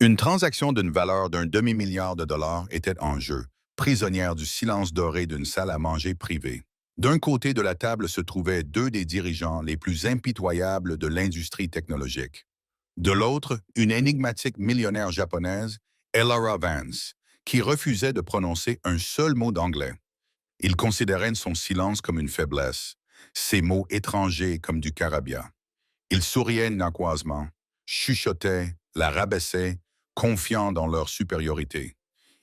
Une transaction d'une valeur d'un demi-milliard de dollars était en jeu, prisonnière du silence doré d'une salle à manger privée. D'un côté de la table se trouvaient deux des dirigeants les plus impitoyables de l'industrie technologique. De l'autre, une énigmatique millionnaire japonaise, Ellara Vance, qui refusait de prononcer un seul mot d'anglais. Il considérait son silence comme une faiblesse, ses mots étrangers comme du carabia. Ils souriaient narquoisement, chuchotaient, la rabaissaient, confiants dans leur supériorité.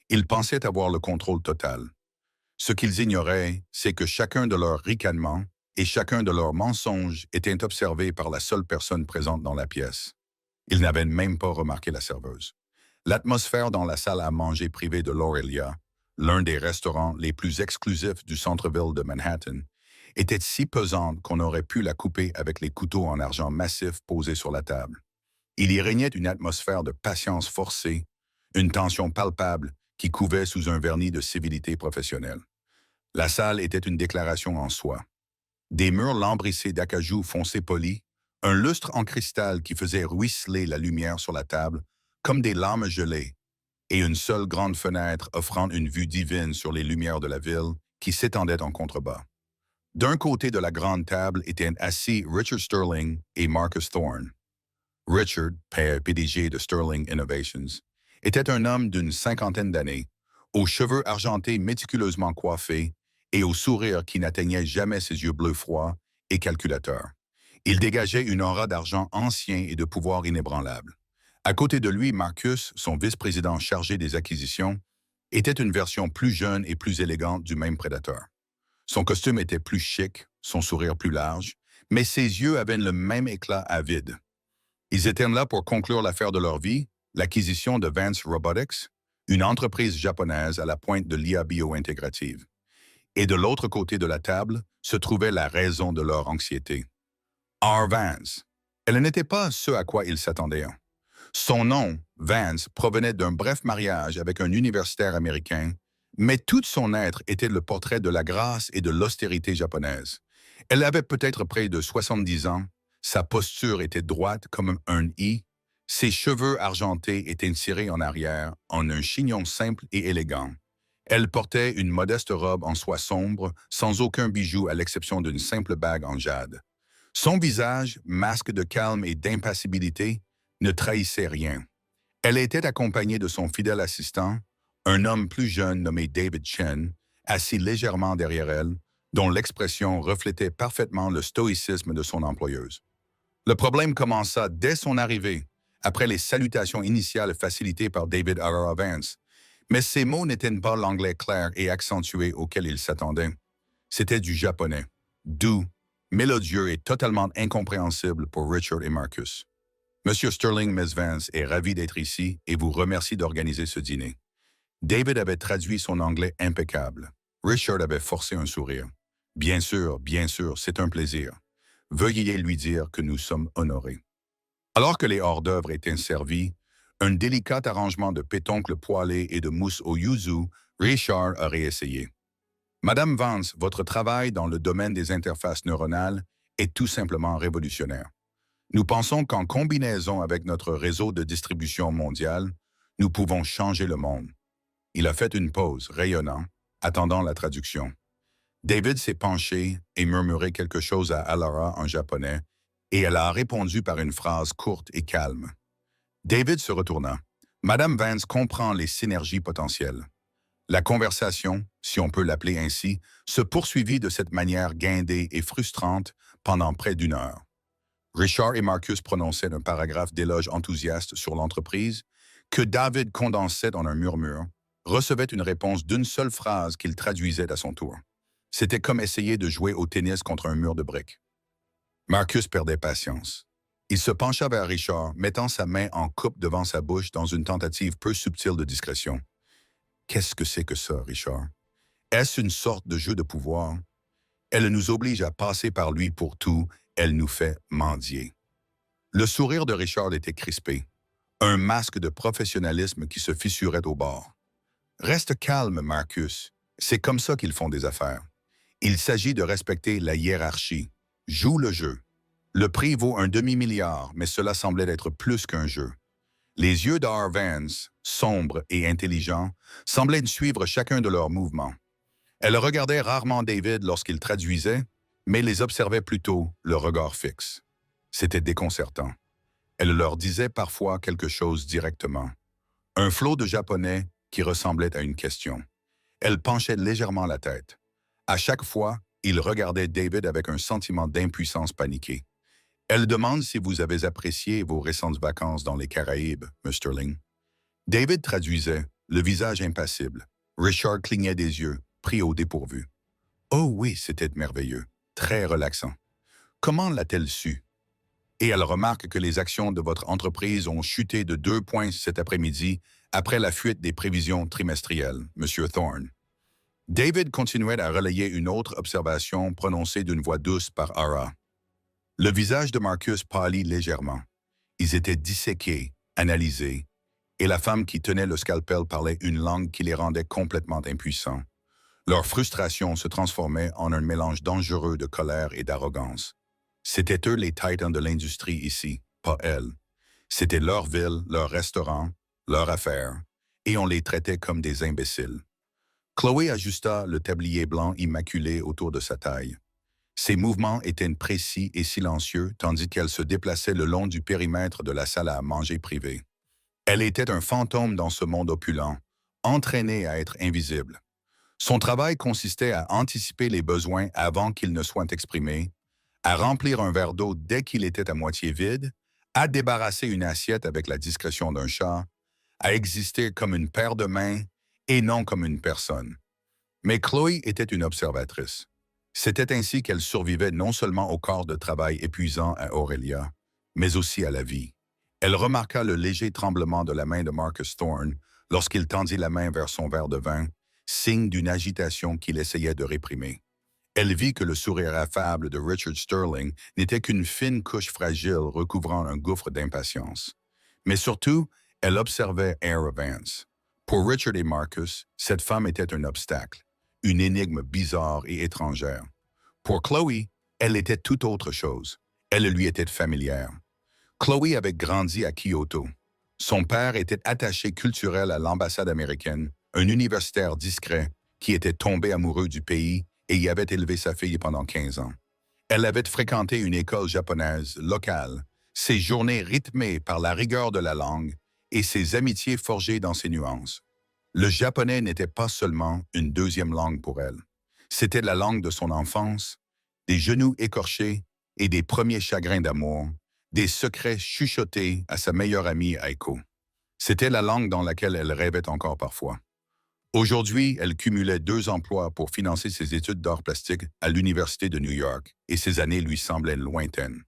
Ils pensaient avoir le contrôle total. Ce qu'ils ignoraient, c'est que chacun de leurs ricanements et chacun de leurs mensonges était observé par la seule personne présente dans la pièce. Ils n'avaient même pas remarqué la serveuse. L'atmosphère dans la salle à manger privée de l'Aurelia, l'un des restaurants les plus exclusifs du centre-ville de Manhattan, était si pesante qu'on aurait pu la couper avec les couteaux en argent massif posés sur la table. Il y régnait une atmosphère de patience forcée, une tension palpable qui couvait sous un vernis de civilité professionnelle. La salle était une déclaration en soi. Des murs lambrissés d'acajou foncé poli, un lustre en cristal qui faisait ruisseler la lumière sur la table, comme des lames gelées, et une seule grande fenêtre offrant une vue divine sur les lumières de la ville qui s'étendaient en contrebas. D'un côté de la grande table étaient assis Richard Sterling et Marcus Thorne. Richard, père PDG de Sterling Innovations, était un homme d'une cinquantaine d'années, aux cheveux argentés méticuleusement coiffés et au sourire qui n'atteignait jamais ses yeux bleus froids et calculateurs. Il dégageait une aura d'argent ancien et de pouvoir inébranlable. À côté de lui, Marcus, son vice-président chargé des acquisitions, était une version plus jeune et plus élégante du même prédateur. Son costume était plus chic, son sourire plus large, mais ses yeux avaient le même éclat avide. Ils étaient là pour conclure l'affaire de leur vie, l'acquisition de Vance Robotics, une entreprise japonaise à la pointe de l'IA bio-intégrative. Et de l'autre côté de la table se trouvait la raison de leur anxiété. R. Vance. Elle n'était pas ce à quoi ils s'attendaient. Son nom, Vance, provenait d'un bref mariage avec un universitaire américain, mais tout son être était le portrait de la grâce et de l'austérité japonaise. Elle avait peut-être près de 70 ans, sa posture était droite comme un I, ses cheveux argentés étaient tirés en arrière en un chignon simple et élégant. Elle portait une modeste robe en soie sombre, sans aucun bijou à l'exception d'une simple bague en jade. Son visage, masque de calme et d'impassibilité, ne trahissait rien. Elle était accompagnée de son fidèle assistant, un homme plus jeune nommé David Chen, assis légèrement derrière elle, dont l'expression reflétait parfaitement le stoïcisme de son employeuse. Le problème commença dès son arrivée, après les salutations initiales facilitées par David R. Vance, mais ces mots n'étaient pas l'anglais clair et accentué auquel il s'attendait. C'était du japonais, doux, mélodieux et totalement incompréhensible pour Richard et Marcus. Monsieur Sterling, Miss Vance est ravi d'être ici et vous remercie d'organiser ce dîner. David avait traduit son anglais impeccable. Richard avait forcé un sourire. Bien sûr, c'est un plaisir. Veuillez lui dire que nous sommes honorés. Alors que les hors-d'œuvre étaient servis, un délicat arrangement de pétoncles poêlés et de mousse au yuzu, Richard a réessayé. Madame Vance, votre travail dans le domaine des interfaces neuronales est tout simplement révolutionnaire. Nous pensons qu'en combinaison avec notre réseau de distribution mondiale, nous pouvons changer le monde. Il a fait une pause, rayonnant, attendant la traduction. David s'est penché et murmuré quelque chose à Alara en japonais, et elle a répondu par une phrase courte et calme. David se retourna. Madame Vance comprend les synergies potentielles. La conversation, si on peut l'appeler ainsi, se poursuivit de cette manière guindée et frustrante pendant près d'une heure. Richard et Marcus prononçaient un paragraphe d'éloge enthousiaste sur l'entreprise que David condensait en un murmure, recevait une réponse d'une seule phrase qu'il traduisait à son tour. C'était comme essayer de jouer au tennis contre un mur de briques. Marcus perdait patience. Il se pencha vers Richard, mettant sa main en coupe devant sa bouche dans une tentative peu subtile de discrétion. Qu'est-ce que c'est que ça, Richard? Est-ce une sorte de jeu de pouvoir? Elle nous oblige à passer par lui pour tout, elle nous fait mendier. Le sourire de Richard était crispé, un masque de professionnalisme qui se fissurait au bord. Reste calme, Marcus. C'est comme ça qu'ils font des affaires. Il s'agit de respecter la hiérarchie. Joue le jeu. Le prix vaut un demi-milliard, mais cela semblait être plus qu'un jeu. Les yeux d'R. Vance, sombres et intelligents, semblaient suivre chacun de leurs mouvements. Elle regardait rarement David lorsqu'il traduisait, mais les observait plutôt, le regard fixe. C'était déconcertant. Elle leur disait parfois quelque chose directement. Un flot de japonais qui ressemblait à une question. Elle penchait légèrement la tête. À chaque fois, il regardait David avec un sentiment d'impuissance paniquée. Elle demande si vous avez apprécié vos récentes vacances dans les Caraïbes, M. Sterling. David traduisait, le visage impassible. Richard clignait des yeux, pris au dépourvu. Oh oui, c'était merveilleux, très relaxant. Comment l'a-t-elle su? Et elle remarque que les actions de votre entreprise ont chuté de 2 points cet après-midi après la fuite des prévisions trimestrielles, M. Thorne. David continuait à relayer une autre observation prononcée d'une voix douce par Ara. Le visage de Marcus pâlit légèrement. Ils étaient disséqués, analysés, et la femme qui tenait le scalpel parlait une langue qui les rendait complètement impuissants. Leur frustration se transformait en un mélange dangereux de colère et d'arrogance. C'étaient eux les titans de l'industrie ici, pas elle. C'était leur ville, leur restaurant, leur affaire, et on les traitait comme des imbéciles. Chloé ajusta le tablier blanc immaculé autour de sa taille. Ses mouvements étaient précis et silencieux tandis qu'elle se déplaçait le long du périmètre de la salle à manger privée. Elle était un fantôme dans ce monde opulent, entraînée à être invisible. Son travail consistait à anticiper les besoins avant qu'ils ne soient exprimés, à remplir un verre d'eau dès qu'il était à moitié vide, à débarrasser une assiette avec la discrétion d'un chat, à exister comme une paire de mains et non comme une personne. Mais Chloé était une observatrice. C'était ainsi qu'elle survivait non seulement au corps de travail épuisant à Aurelia, mais aussi à la vie. Elle remarqua le léger tremblement de la main de Marcus Thorne lorsqu'il tendit la main vers son verre de vin, signe d'une agitation qu'il essayait de réprimer. Elle vit que le sourire affable de Richard Sterling n'était qu'une fine couche fragile recouvrant un gouffre d'impatience. Mais surtout, elle observait Ara Vance. Pour Richard et Marcus, cette femme était un obstacle, une énigme bizarre et étrangère. Pour Chloé, elle était tout autre chose. Elle lui était familière. Chloé avait grandi à Kyoto. Son père était attaché culturel à l'ambassade américaine, un universitaire discret qui était tombé amoureux du pays et y avait élevé sa fille pendant 15 ans. Elle avait fréquenté une école japonaise locale, ses journées rythmées par la rigueur de la langue et ses amitiés forgées dans ses nuances. Le japonais n'était pas seulement une deuxième langue pour elle. C'était la langue de son enfance, des genoux écorchés et des premiers chagrins d'amour, des secrets chuchotés à sa meilleure amie Aiko. C'était la langue dans laquelle elle rêvait encore parfois. Aujourd'hui, elle cumulait 2 emplois pour financer ses études d'art plastique à l'Université de New York, et ces années lui semblaient lointaines.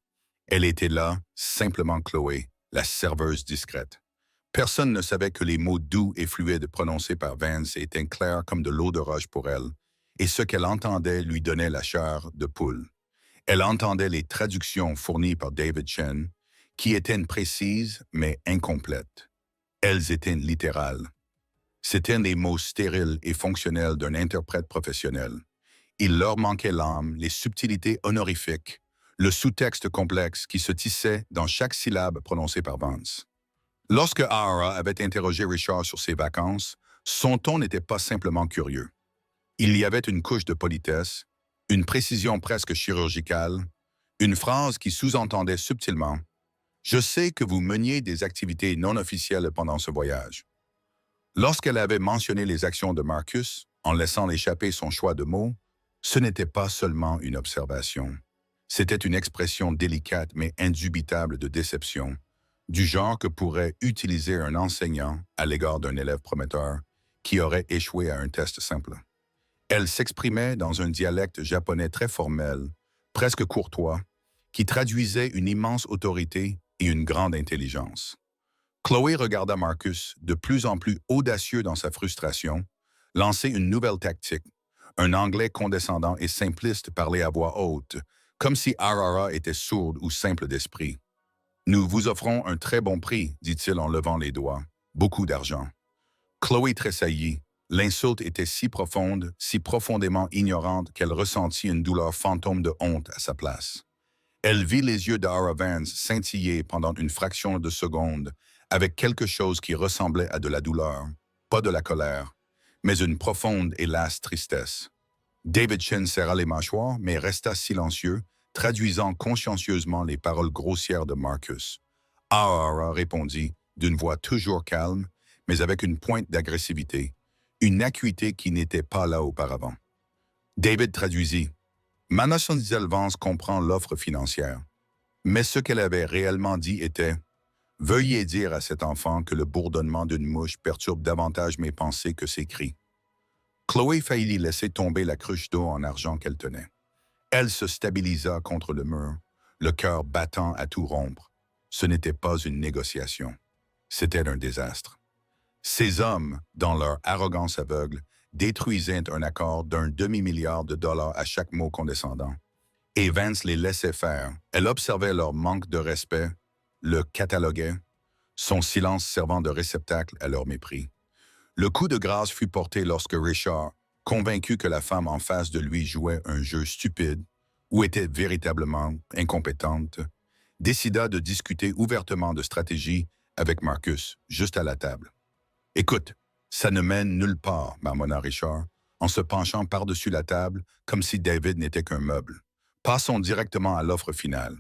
Elle était là, simplement Chloé, la serveuse discrète. Personne ne savait que les mots doux et fluides prononcés par Vance étaient clairs comme de l'eau de roche pour elle, et ce qu'elle entendait lui donnait la chair de poule. Elle entendait les traductions fournies par David Chen, qui étaient précises mais incomplètes. Elles étaient littérales. C'étaient des mots stériles et fonctionnels d'un interprète professionnel. Il leur manquait l'âme, les subtilités honorifiques, le sous-texte complexe qui se tissait dans chaque syllabe prononcée par Vance. Lorsque Ara avait interrogé Richard sur ses vacances, son ton n'était pas simplement curieux. Il y avait une couche de politesse, une précision presque chirurgicale, une phrase qui sous-entendait subtilement « Je sais que vous meniez des activités non officielles pendant ce voyage ». Lorsqu'elle avait mentionné les actions de Marcus, en laissant échapper son choix de mots, ce n'était pas seulement une observation. C'était une expression délicate mais indubitable de déception, du genre que pourrait utiliser un enseignant à l'égard d'un élève prometteur qui aurait échoué à un test simple. Elle s'exprimait dans un dialecte japonais très formel, presque courtois, qui traduisait une immense autorité et une grande intelligence. Chloé regarda Marcus, de plus en plus audacieux dans sa frustration, lancer une nouvelle tactique, un anglais condescendant et simpliste parler à voix haute, comme si Arara était sourde ou simple d'esprit. « Nous vous offrons un très bon prix, dit-il en levant les doigts. Beaucoup d'argent. » Chloé tressaillit. L'insulte était si profonde, si profondément ignorante qu'elle ressentit une douleur fantôme de honte à sa place. Elle vit les yeux d'Ara Vance scintiller pendant une fraction de seconde avec quelque chose qui ressemblait à de la douleur, pas de la colère, mais une profonde et lasse tristesse. David Chen serra les mâchoires, mais resta silencieux, traduisant consciencieusement les paroles grossières de Marcus. Ahara répondit, d'une voix toujours calme, mais avec une pointe d'agressivité, une acuité qui n'était pas là auparavant. David traduisit. Manasson Vance comprend l'offre financière. Mais ce qu'elle avait réellement dit était « Veuillez dire à cet enfant que le bourdonnement d'une mouche perturbe davantage mes pensées que ses cris. » Chloé faillit laisser tomber la cruche d'eau en argent qu'elle tenait. Elle se stabilisa contre le mur, le cœur battant à tout rompre. Ce n'était pas une négociation. C'était un désastre. Ces hommes, dans leur arrogance aveugle, détruisaient un accord d'un demi-milliard de dollars à chaque mot condescendant. Et Vance les laissait faire. Elle observait leur manque de respect, le cataloguait, son silence servant de réceptacle à leur mépris. Le coup de grâce fut porté lorsque Richard, convaincu que la femme en face de lui jouait un jeu stupide ou était véritablement incompétente, décida de discuter ouvertement de stratégie avec Marcus, juste à la table. « Écoute, ça ne mène nulle part, marmonna Richard, en se penchant par-dessus la table comme si David n'était qu'un meuble. Passons directement à l'offre finale.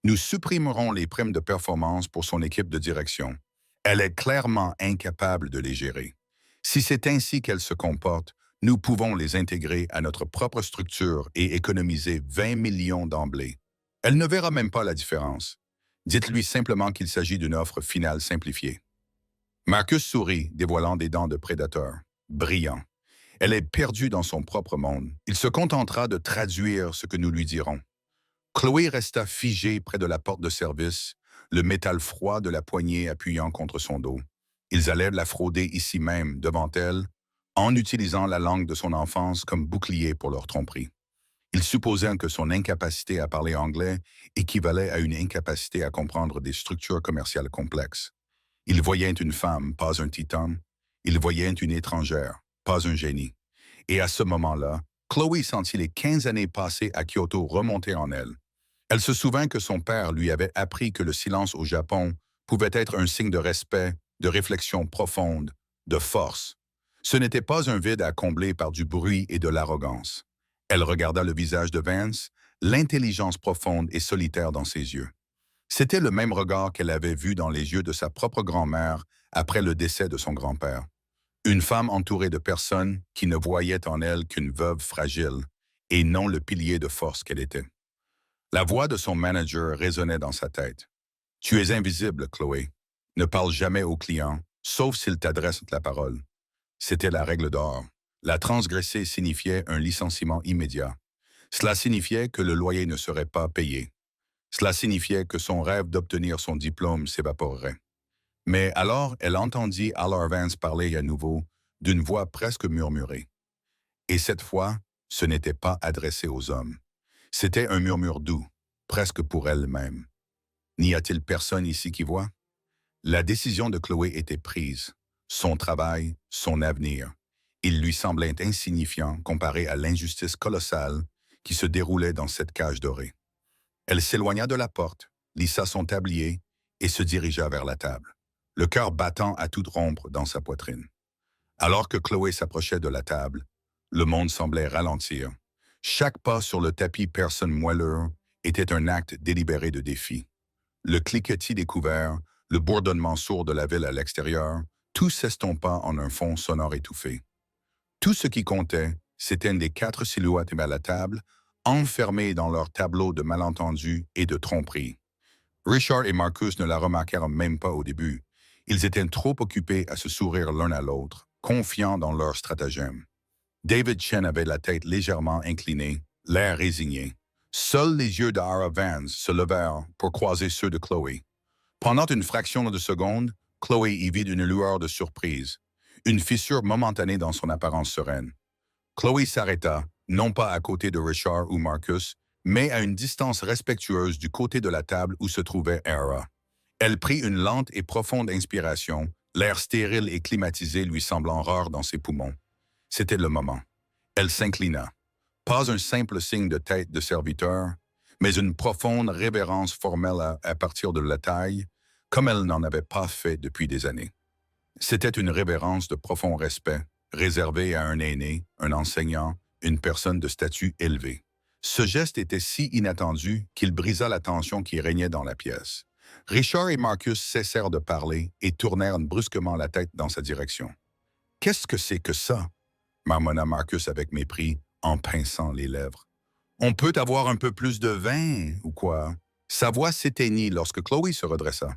Nous supprimerons les primes de performance pour son équipe de direction. Elle est clairement incapable de les gérer. Si c'est ainsi qu'elle se comporte, nous pouvons les intégrer à notre propre structure et économiser 20 millions d'emblée. Elle ne verra même pas la différence. Dites-lui simplement qu'il s'agit d'une offre finale simplifiée. » Marcus sourit, dévoilant des dents de prédateur. Brillant. Elle est perdue dans son propre monde. Il se contentera de traduire ce que nous lui dirons. Chloé resta figée près de la porte de service, le métal froid de la poignée appuyant contre son dos. Ils allaient la frauder ici même, devant elle, en utilisant la langue de son enfance comme bouclier pour leur tromperie. Ils supposaient que son incapacité à parler anglais équivalait à une incapacité à comprendre des structures commerciales complexes. Ils voyaient une femme, pas un titan. Ils voyaient une étrangère, pas un génie. Et à ce moment-là, Chloé sentit les 15 années passées à Kyoto remonter en elle. Elle se souvint que son père lui avait appris que le silence au Japon pouvait être un signe de respect, de réflexion profonde, de force. Ce n'était pas un vide à combler par du bruit et de l'arrogance. Elle regarda le visage de Vance, l'intelligence profonde et solitaire dans ses yeux. C'était le même regard qu'elle avait vu dans les yeux de sa propre grand-mère après le décès de son grand-père. Une femme entourée de personnes qui ne voyaient en elle qu'une veuve fragile et non le pilier de force qu'elle était. La voix de son manager résonnait dans sa tête. « Tu es invisible, Chloé. Ne parle jamais aux clients, sauf s'ils t'adressent la parole. » C'était la règle d'or. La transgresser signifiait un licenciement immédiat. Cela signifiait que le loyer ne serait pas payé. Cela signifiait que son rêve d'obtenir son diplôme s'évaporerait. Mais alors, elle entendit Allard Vance parler à nouveau, d'une voix presque murmurée. Et cette fois, ce n'était pas adressé aux hommes. C'était un murmure doux, presque pour elle-même. N'y a-t-il personne ici qui voit? La décision de Chloé était prise. Son travail, son avenir. Il lui semblait insignifiant comparé à l'injustice colossale qui se déroulait dans cette cage dorée. Elle s'éloigna de la porte, lissa son tablier et se dirigea vers la table, le cœur battant à toute rompre dans sa poitrine. Alors que Chloé s'approchait de la table, le monde semblait ralentir. Chaque pas sur le tapis personne moelleux était un acte délibéré de défi. Le cliquetis des couverts, le bourdonnement sourd de la ville à l'extérieur, tout s'estompa en un fond sonore étouffé. Tout ce qui comptait, c'étaient les 4 silhouettes à la table, enfermés dans leur tableau de malentendus et de tromperies. Richard et Marcus ne la remarquèrent même pas au début. Ils étaient trop occupés à se sourire l'un à l'autre, confiants dans leur stratagème. David Chen avait la tête légèrement inclinée, l'air résigné. Seuls les yeux d'Ara Vance se levèrent pour croiser ceux de Chloé. Pendant une fraction de seconde, Chloé y vit une lueur de surprise, une fissure momentanée dans son apparence sereine. Chloé s'arrêta, non pas à côté de Richard ou Marcus, mais à une distance respectueuse du côté de la table où se trouvait Ara. Elle prit une lente et profonde inspiration, l'air stérile et climatisé lui semblant rare dans ses poumons. C'était le moment. Elle s'inclina. Pas un simple signe de tête de serviteur, mais une profonde révérence formelle à partir de la taille, comme elle n'en avait pas fait depuis des années. C'était une révérence de profond respect, réservée à un aîné, un enseignant, une personne de statut élevé. Ce geste était si inattendu qu'il brisa la tension qui régnait dans la pièce. Richard et Marcus cessèrent de parler et tournèrent brusquement la tête dans sa direction. « Qu'est-ce que c'est que ça? » marmonna Marcus avec mépris, en pinçant les lèvres. « On peut avoir un peu plus de vin, ou quoi? » Sa voix s'éteignit lorsque Chloé se redressa.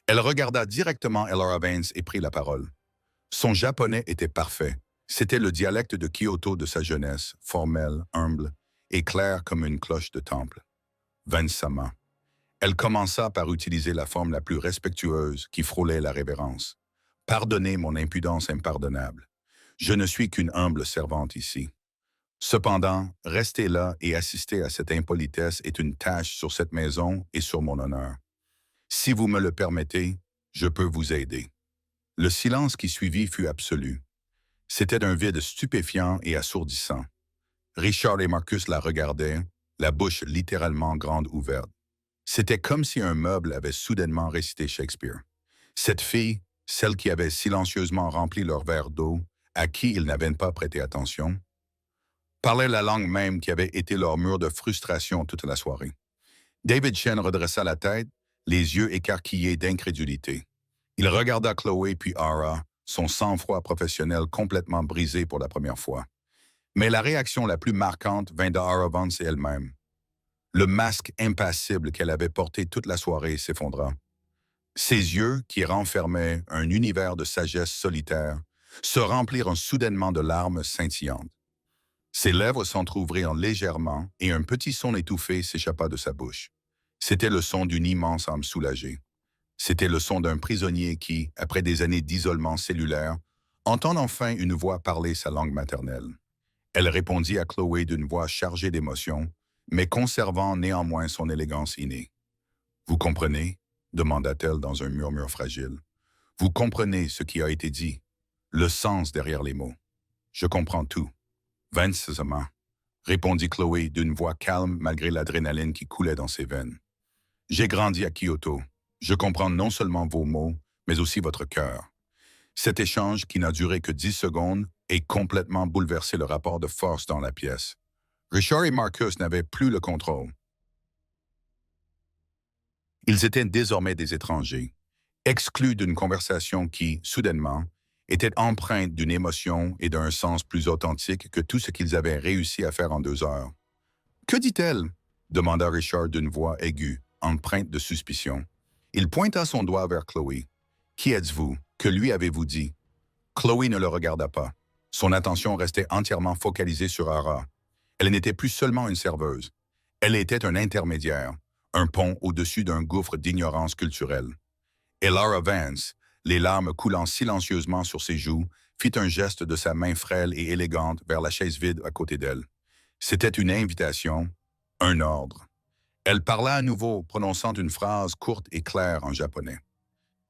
Elle regarda directement Elora Vance et prit la parole. Son japonais était parfait. C'était le dialecte de Kyoto de sa jeunesse, formel, humble et clair comme une cloche de temple. Vance-sama. Elle commença par utiliser la forme la plus respectueuse qui frôlait la révérence. « Pardonnez mon impudence impardonnable. Je ne suis qu'une humble servante ici. Cependant, rester là et assister à cette impolitesse est une tâche sur cette maison et sur mon honneur. Si vous me le permettez, je peux vous aider. » Le silence qui suivit fut absolu. C'était un vide stupéfiant et assourdissant. Richard et Marcus la regardaient, la bouche littéralement grande ouverte. C'était comme si un meuble avait soudainement récité Shakespeare. Cette fille, celle qui avait silencieusement rempli leur verre d'eau, à qui ils n'avaient pas prêté attention, parlait la langue même qui avait été leur mur de frustration toute la soirée. David Chen redressa la tête, les yeux écarquillés d'incrédulité. Il regarda Chloé puis Ara, son sang-froid professionnel complètement brisé pour la première fois. Mais la réaction la plus marquante vint d'Ara Vance elle-même. Le masque impassible qu'elle avait porté toute la soirée s'effondra. Ses yeux, qui renfermaient un univers de sagesse solitaire, se remplirent soudainement de larmes scintillantes. Ses lèvres s'entr'ouvrirent légèrement et un petit son étouffé s'échappa de sa bouche. C'était le son d'une immense âme soulagée. C'était le son d'un prisonnier qui, après des années d'isolement cellulaire, entend enfin une voix parler sa langue maternelle. Elle répondit à Chloé d'une voix chargée d'émotion, mais conservant néanmoins son élégance innée. « Vous comprenez ?» demanda-t-elle dans un murmure fragile. « Vous comprenez ce qui a été dit, le sens derrière les mots. Je comprends tout. » « Vance-sama » répondit Chloé d'une voix calme malgré l'adrénaline qui coulait dans ses veines. « J'ai grandi à Kyoto. Je comprends non seulement vos mots, mais aussi votre cœur. » Cet échange, qui n'a duré que 10 secondes, a complètement bouleversé le rapport de force dans la pièce. Richard et Marcus n'avaient plus le contrôle. Ils étaient désormais des étrangers, exclus d'une conversation qui, soudainement, était empreinte d'une émotion et d'un sens plus authentique que tout ce qu'ils avaient réussi à faire en 2 heures. « Que dit-elle » demanda Richard d'une voix aiguë, empreinte de suspicion. Il pointa son doigt vers Chloé. « Qui êtes-vous? Que lui avez-vous dit? » Chloé ne le regarda pas. Son attention restait entièrement focalisée sur Ara. Elle n'était plus seulement une serveuse. Elle était un intermédiaire, un pont au-dessus d'un gouffre d'ignorance culturelle. Elora Vance, les larmes coulant silencieusement sur ses joues, fit un geste de sa main frêle et élégante vers la chaise vide à côté d'elle. C'était une invitation, un ordre. Elle parla à nouveau, prononçant une phrase courte et claire en japonais.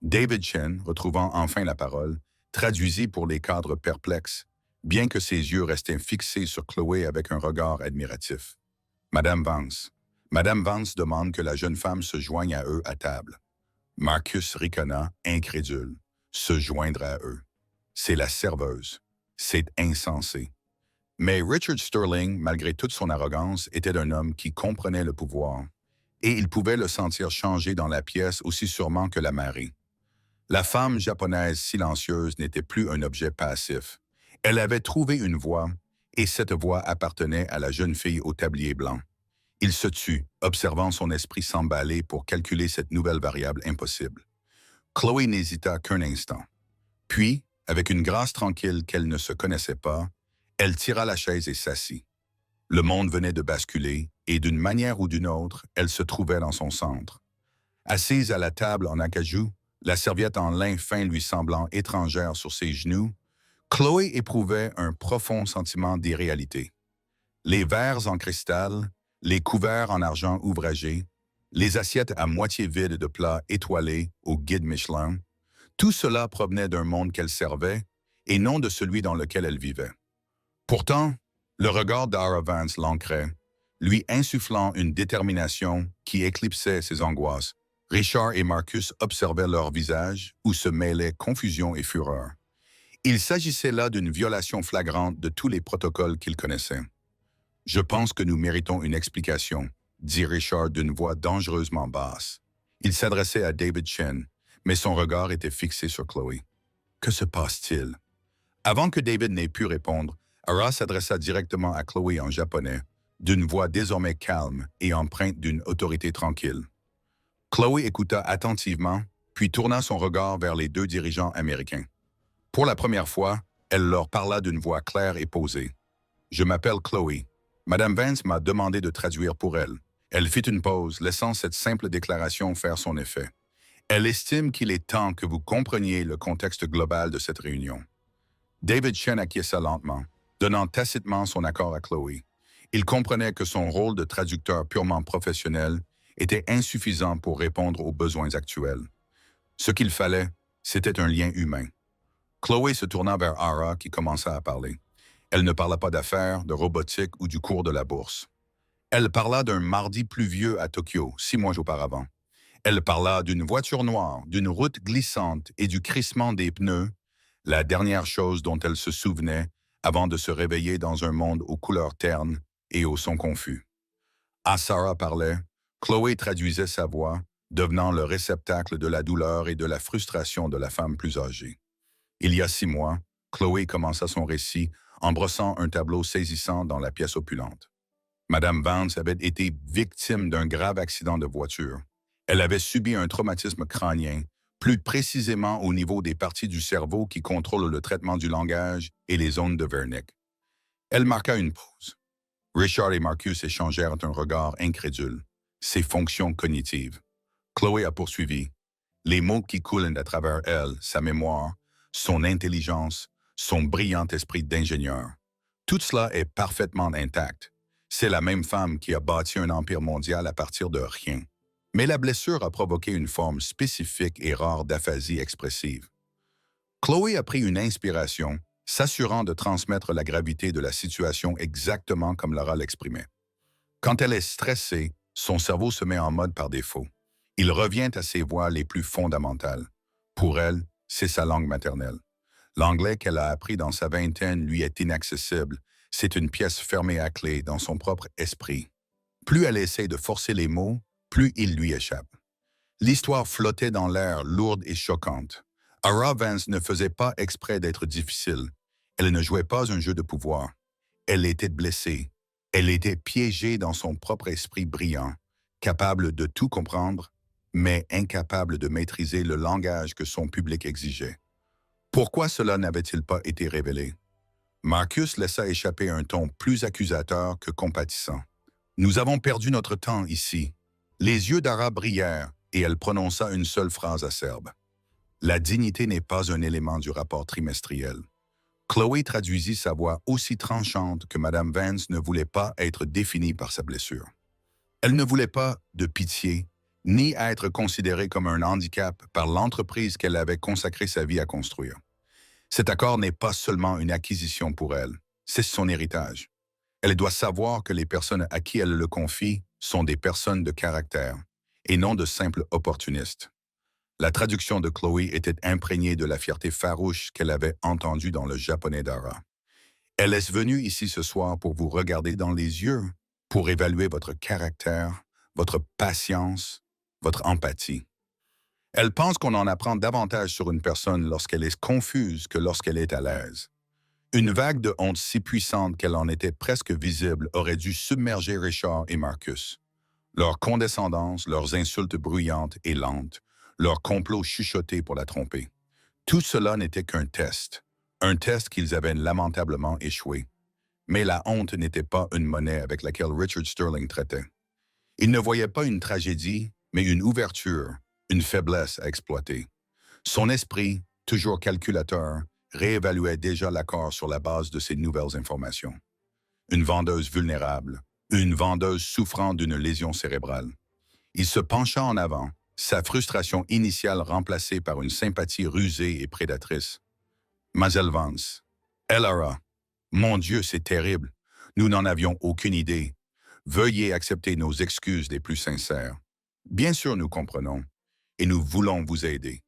David Chen, retrouvant enfin la parole, traduisit pour les cadres perplexes, bien que ses yeux restaient fixés sur Chloé avec un regard admiratif. « Madame Vance. Madame Vance demande que la jeune femme se joigne à eux à table. » Marcus ricana, incrédule. Se joindre à eux. C'est la serveuse. C'est insensé. Mais Richard Sterling, malgré toute son arrogance, était un homme qui comprenait le pouvoir, et il pouvait le sentir changer dans la pièce aussi sûrement que la marée. La femme japonaise silencieuse n'était plus un objet passif. Elle avait trouvé une voix, et cette voix appartenait à la jeune fille au tablier blanc. Il se tut, observant son esprit s'emballer pour calculer cette nouvelle variable impossible. Chloé n'hésita qu'un instant. Puis, avec une grâce tranquille qu'elle ne se connaissait pas, elle tira la chaise et s'assit. Le monde venait de basculer, et d'une manière ou d'une autre, elle se trouvait dans son centre. Assise à la table en acajou, la serviette en lin fin lui semblant étrangère sur ses genoux, Chloé éprouvait un profond sentiment d'irréalité. Les verres en cristal, les couverts en argent ouvragé, les assiettes à moitié vides de plats étoilés au guide Michelin, tout cela provenait d'un monde qu'elle servait et non de celui dans lequel elle vivait. Pourtant, le regard d'Ara Vance l'ancrait, lui insufflant une détermination qui éclipsait ses angoisses. « Richard et Marcus observaient leur visage où se mêlaient confusion et fureur. Il s'agissait là d'une violation flagrante de tous les protocoles qu'ils connaissaient. « Je pense que nous méritons une explication », dit Richard d'une voix dangereusement basse. Il s'adressait à David Chen, mais son regard était fixé sur Chloé. Que se passe-t-il? Avant que David n'ait pu répondre, Ara s'adressa directement à Chloé en japonais, d'une voix désormais calme et empreinte d'une autorité tranquille. Chloé écouta attentivement, puis tourna son regard vers les deux dirigeants américains. Pour la première fois, elle leur parla d'une voix claire et posée. « Je m'appelle Chloé. Madame Vance m'a demandé de traduire pour elle. » Elle fit une pause, laissant cette simple déclaration faire son effet. Elle estime qu'il est temps que vous compreniez le contexte global de cette réunion. David Chen acquiesça lentement, donnant tacitement son accord à Chloé. Il comprenait que son rôle de traducteur purement professionnel était insuffisant pour répondre aux besoins actuels. Ce qu'il fallait, c'était un lien humain. Chloé se tourna vers Ara qui commença à parler. Elle ne parla pas d'affaires, de robotique ou du cours de la bourse. Elle parla d'un mardi pluvieux à Tokyo, 6 mois auparavant. Elle parla d'une voiture noire, d'une route glissante et du crissement des pneus, la dernière chose dont elle se souvenait avant de se réveiller dans un monde aux couleurs ternes et aux sons confus. Sarah parlait, Chloé traduisait sa voix, devenant le réceptacle de la douleur et de la frustration de la femme plus âgée. Il y a 6 mois, Chloé commença son récit en brossant un tableau saisissant dans la pièce opulente. Madame Vance avait été victime d'un grave accident de voiture. Elle avait subi un traumatisme crânien, plus précisément au niveau des parties du cerveau qui contrôlent le traitement du langage et les zones de Wernicke. Elle marqua une pause. Richard et Marcus échangèrent un regard incrédule. Ses fonctions cognitives. Chloé a poursuivi. Les mots qui coulent à travers elle, sa mémoire, son intelligence, son brillant esprit d'ingénieur. Tout cela est parfaitement intact. C'est la même femme qui a bâti un empire mondial à partir de rien. Mais la blessure a provoqué une forme spécifique et rare d'aphasie expressive. Chloé a pris une inspiration, s'assurant de transmettre la gravité de la situation exactement comme Laura l'exprimait. Quand elle est stressée, son cerveau se met en mode par défaut. Il revient à ses voix les plus fondamentales. Pour elle, c'est sa langue maternelle. L'anglais qu'elle a appris dans sa vingtaine lui est inaccessible. C'est une pièce fermée à clé dans son propre esprit. Plus elle essaie de forcer les mots, plus ils lui échappent. L'histoire flottait dans l'air, lourde et choquante. Ara Vance ne faisait pas exprès d'être difficile. Elle ne jouait pas un jeu de pouvoir. Elle était blessée. Elle était piégée dans son propre esprit brillant, capable de tout comprendre, mais incapable de maîtriser le langage que son public exigeait. Pourquoi cela n'avait-il pas été révélé? Marcus laissa échapper un ton plus accusateur que compatissant. « Nous avons perdu notre temps ici. » Les yeux d'Ara brillèrent et elle prononça une seule phrase acerbe. « La dignité n'est pas un élément du rapport trimestriel. » Chloé traduisit sa voix aussi tranchante que Madame Vance ne voulait pas être définie par sa blessure. Elle ne voulait pas de pitié, ni être considérée comme un handicap par l'entreprise qu'elle avait consacré sa vie à construire. Cet accord n'est pas seulement une acquisition pour elle, c'est son héritage. Elle doit savoir que les personnes à qui elle le confie sont des personnes de caractère et non de simples opportunistes. La traduction de Chloé était imprégnée de la fierté farouche qu'elle avait entendue dans le japonais d'Ara. Elle est venue ici ce soir pour vous regarder dans les yeux, pour évaluer votre caractère, votre patience, votre empathie. Elle pense qu'on en apprend davantage sur une personne lorsqu'elle est confuse que lorsqu'elle est à l'aise. Une vague de honte si puissante qu'elle en était presque visible aurait dû submerger Richard et Marcus. Leur condescendance, leurs insultes bruyantes et lentes, leur complot chuchoté pour la tromper. Tout cela n'était qu'un test qu'ils avaient lamentablement échoué. Mais la honte n'était pas une monnaie avec laquelle Richard Sterling traitait. Il ne voyait pas une tragédie, mais une ouverture, une faiblesse à exploiter. Son esprit, toujours calculateur, réévaluait déjà l'accord sur la base de ces nouvelles informations. Une vendeuse vulnérable, une vendeuse souffrant d'une lésion cérébrale. Il se pencha en avant, sa frustration initiale remplacée par une sympathie rusée et prédatrice. « Mademoiselle Vance, Elara, mon Dieu, c'est terrible. Nous n'en avions aucune idée. Veuillez accepter nos excuses les plus sincères. Bien sûr, nous comprenons. et nous voulons vous aider.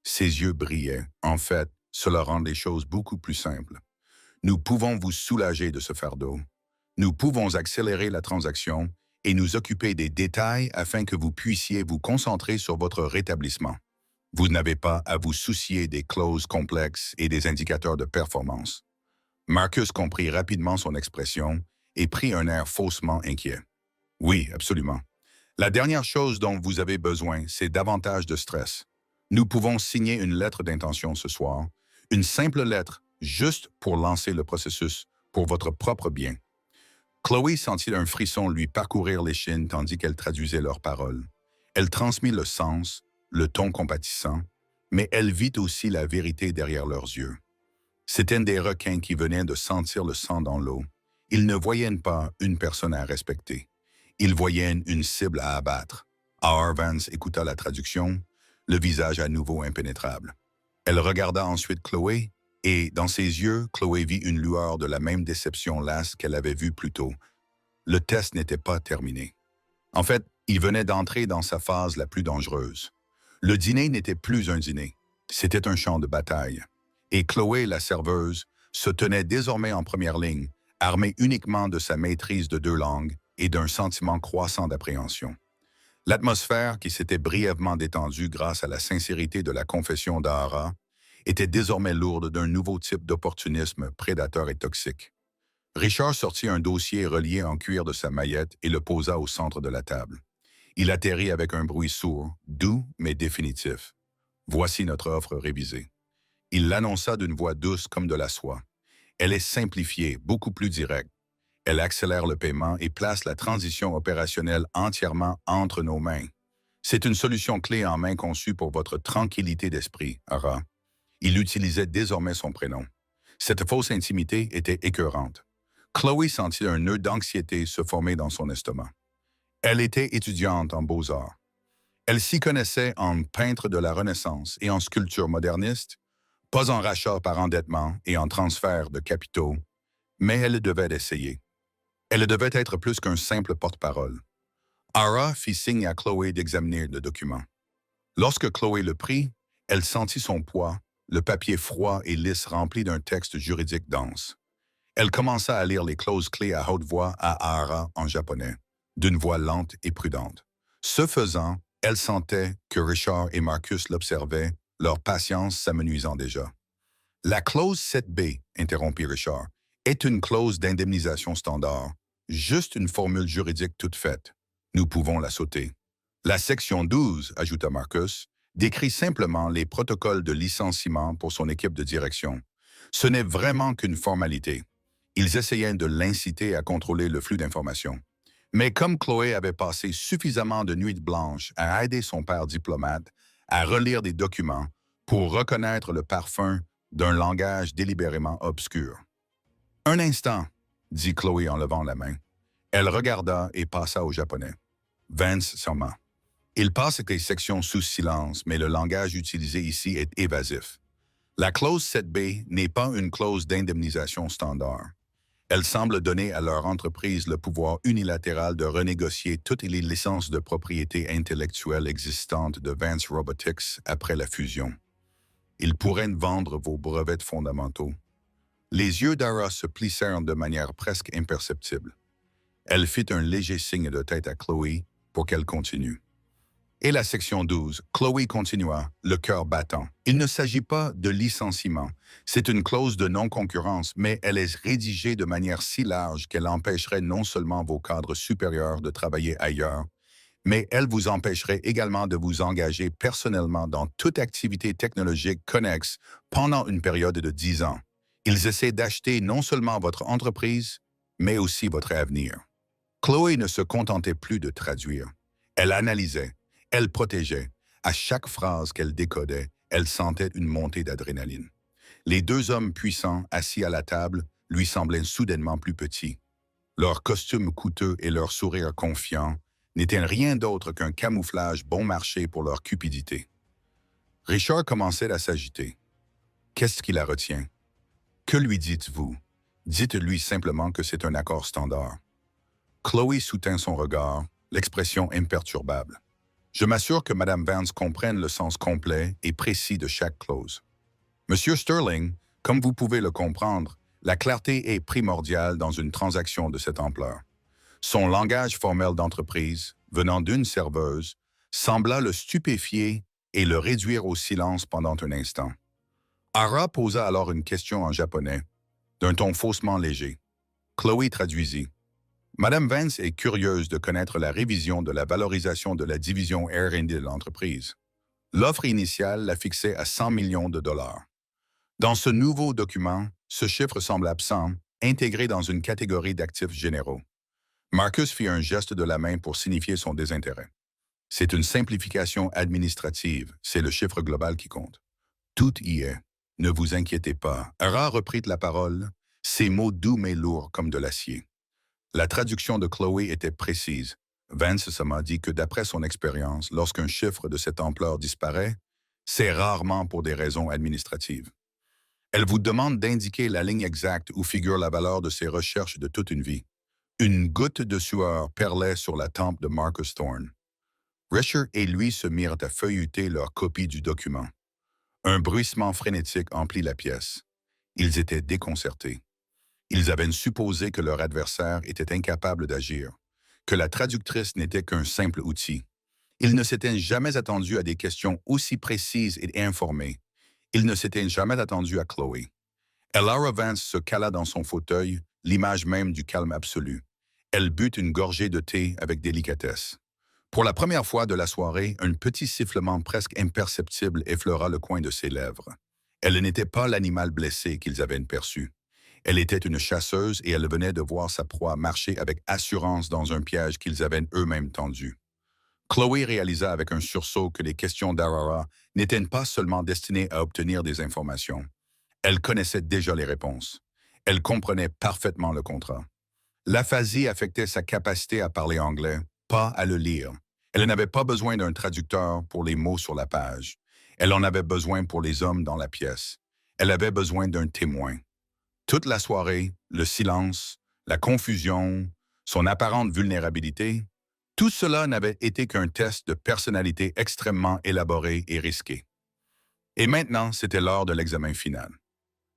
Ses yeux brillaient. En fait, cela rend les choses beaucoup plus simples. Nous pouvons vous soulager de ce fardeau. Nous pouvons accélérer la transaction et nous occuper des détails afin que vous puissiez vous concentrer sur votre rétablissement. Vous n'avez pas à vous soucier des clauses complexes et des indicateurs de performance. Marcus comprit rapidement son expression et prit un air faussement inquiet. Oui, absolument. La dernière chose dont vous avez besoin, c'est davantage de stress. Nous pouvons signer une lettre d'intention ce soir, une simple lettre, juste pour lancer le processus, pour votre propre bien. Chloé sentit un frisson lui parcourir l'échine tandis qu'elle traduisait leurs paroles. Elle transmit le sens, le ton compatissant, mais elle vit aussi la vérité derrière leurs yeux. C'étaient des requins qui venaient de sentir le sang dans l'eau. Ils ne voyaient pas une personne à respecter. Ils voyaient une cible à abattre. R. Vance écouta la traduction, le visage à nouveau impénétrable. Elle regarda ensuite Chloé, et dans ses yeux, Chloé vit une lueur de la même déception lasse qu'elle avait vue plus tôt. Le test n'était pas terminé. En fait, il venait d'entrer dans sa phase la plus dangereuse. Le dîner n'était plus un dîner. C'était un champ de bataille. Et Chloé, la serveuse, se tenait désormais en première ligne, armée uniquement de sa maîtrise de 2 langues et d'un sentiment croissant d'appréhension. L'atmosphère, qui s'était brièvement détendue grâce à la sincérité de la confession d'Ara, était désormais lourde d'un nouveau type d'opportunisme prédateur et toxique. Richard sortit un dossier relié en cuir de sa maillette et le posa au centre de la table. Il atterrit avec un bruit sourd, doux mais définitif. Voici notre offre révisée. Il l'annonça d'une voix douce comme de la soie. Elle est simplifiée, beaucoup plus directe. Elle accélère le paiement et place la transition opérationnelle entièrement entre nos mains. C'est une solution clé en main conçue pour votre tranquillité d'esprit, Ara. Il utilisait désormais son prénom. Cette fausse intimité était écœurante. Chloé sentit un nœud d'anxiété se former dans son estomac. Elle était étudiante en beaux-arts. Elle s'y connaissait en peintre de la Renaissance et en sculpture moderniste, pas en rachat par endettement et en transfert de capitaux, mais elle devait l'essayer. Elle devait être plus qu'un simple porte-parole. Ara fit signe à Chloé d'examiner le document. Lorsque Chloé le prit, elle sentit son poids, le papier froid et lisse rempli d'un texte juridique dense. Elle commença à lire les clauses clés à haute voix à Ara en japonais, d'une voix lente et prudente. Ce faisant, elle sentait que Richard et Marcus l'observaient, leur patience s'amenuisant déjà. La clause 7B, interrompit Richard, est une clause d'indemnisation standard, juste une formule juridique toute faite. Nous pouvons la sauter. La section 12, ajouta Marcus, décrit simplement les protocoles de licenciement pour son équipe de direction. Ce n'est vraiment qu'une formalité. Ils essayaient de l'inciter à contrôler le flux d'informations. Mais comme Chloé avait passé suffisamment de nuits blanches à aider son père diplomate à relire des documents pour reconnaître le parfum d'un langage délibérément obscur. Un instant, dit Chloé en levant la main. Elle regarda et passa au japonais. Vance serma. Il passe des sections sous silence, mais le langage utilisé ici est évasif. La clause 7B n'est pas une clause d'indemnisation standard. Elle semble donner à leur entreprise le pouvoir unilatéral de renégocier toutes les licences de propriété intellectuelle existantes de Vance Robotics après la fusion. Ils pourraient vendre vos brevets fondamentaux. Les yeux d'Ara se plissèrent de manière presque imperceptible. Elle fit un léger signe de tête à Chloé pour qu'elle continue. Et la section 12, Chloé continua, le cœur battant. Il ne s'agit pas de licenciement. C'est une clause de non-concurrence, mais elle est rédigée de manière si large qu'elle empêcherait non seulement vos cadres supérieurs de travailler ailleurs, mais elle vous empêcherait également de vous engager personnellement dans toute activité technologique connexe pendant une période de 10 ans. Ils essaient d'acheter non seulement votre entreprise, mais aussi votre avenir. Chloé ne se contentait plus de traduire. Elle analysait. Elle protégeait. À chaque phrase qu'elle décodait, elle sentait une montée d'adrénaline. Les 2 hommes puissants, assis à la table, lui semblaient soudainement plus petits. Leurs costumes coûteux et leur sourire confiant n'étaient rien d'autre qu'un camouflage bon marché pour leur cupidité. Richard commençait à s'agiter. Qu'est-ce qui la retient? Que lui dites-vous? Dites-lui simplement que c'est un accord standard. Chloé soutint son regard, l'expression imperturbable. Je m'assure que Mme Vance comprenne le sens complet et précis de chaque clause. Monsieur Sterling, comme vous pouvez le comprendre, la clarté est primordiale dans une transaction de cette ampleur. Son langage formel d'entreprise, venant d'une serveuse, sembla le stupéfier et le réduire au silence pendant un instant. Ara posa alors une question en japonais, d'un ton faussement léger. Chloé traduisit. Madame Vance est curieuse de connaître la révision de la valorisation de la division R&D de l'entreprise. L'offre initiale la fixait à 100 millions de dollars. Dans ce nouveau document, ce chiffre semble absent, intégré dans une catégorie d'actifs généraux. Marcus fit un geste de la main pour signifier son désintérêt. C'est une simplification administrative, c'est le chiffre global qui compte. Tout y est. Ne vous inquiétez pas. Ara reprit la parole, ses mots doux mais lourds comme de l'acier. La traduction de Chloé était précise. Vance se m'a dit que d'après son expérience, lorsqu'un chiffre de cette ampleur disparaît, c'est rarement pour des raisons administratives. Elle vous demande d'indiquer la ligne exacte où figure la valeur de ses recherches de toute une vie. Une goutte de sueur perlait sur la tempe de Marcus Thorne. Risher et lui se mirent à feuilleter leur copie du document. Un bruissement frénétique emplit la pièce. Ils étaient déconcertés. Ils avaient supposé que leur adversaire était incapable d'agir, que la traductrice n'était qu'un simple outil. Ils ne s'étaient jamais attendus à des questions aussi précises et informées. Ils ne s'étaient jamais attendus à Chloé. Elara Vance se cala dans son fauteuil, l'image même du calme absolu. Elle but une gorgée de thé avec délicatesse. Pour la première fois de la soirée, un petit sifflement presque imperceptible effleura le coin de ses lèvres. Elle n'était pas l'animal blessé qu'ils avaient perçu. Elle était une chasseuse et elle venait de voir sa proie marcher avec assurance dans un piège qu'ils avaient eux-mêmes tendu. Chloé réalisa avec un sursaut que les questions d'Arara n'étaient pas seulement destinées à obtenir des informations. Elle connaissait déjà les réponses. Elle comprenait parfaitement le contrat. L'aphasie affectait sa capacité à parler anglais, pas à le lire. Elle n'avait pas besoin d'un traducteur pour les mots sur la page. Elle en avait besoin pour les hommes dans la pièce. Elle avait besoin d'un témoin. Toute la soirée, le silence, la confusion, son apparente vulnérabilité, tout cela n'avait été qu'un test de personnalité extrêmement élaboré et risqué. Et maintenant, c'était l'heure de l'examen final.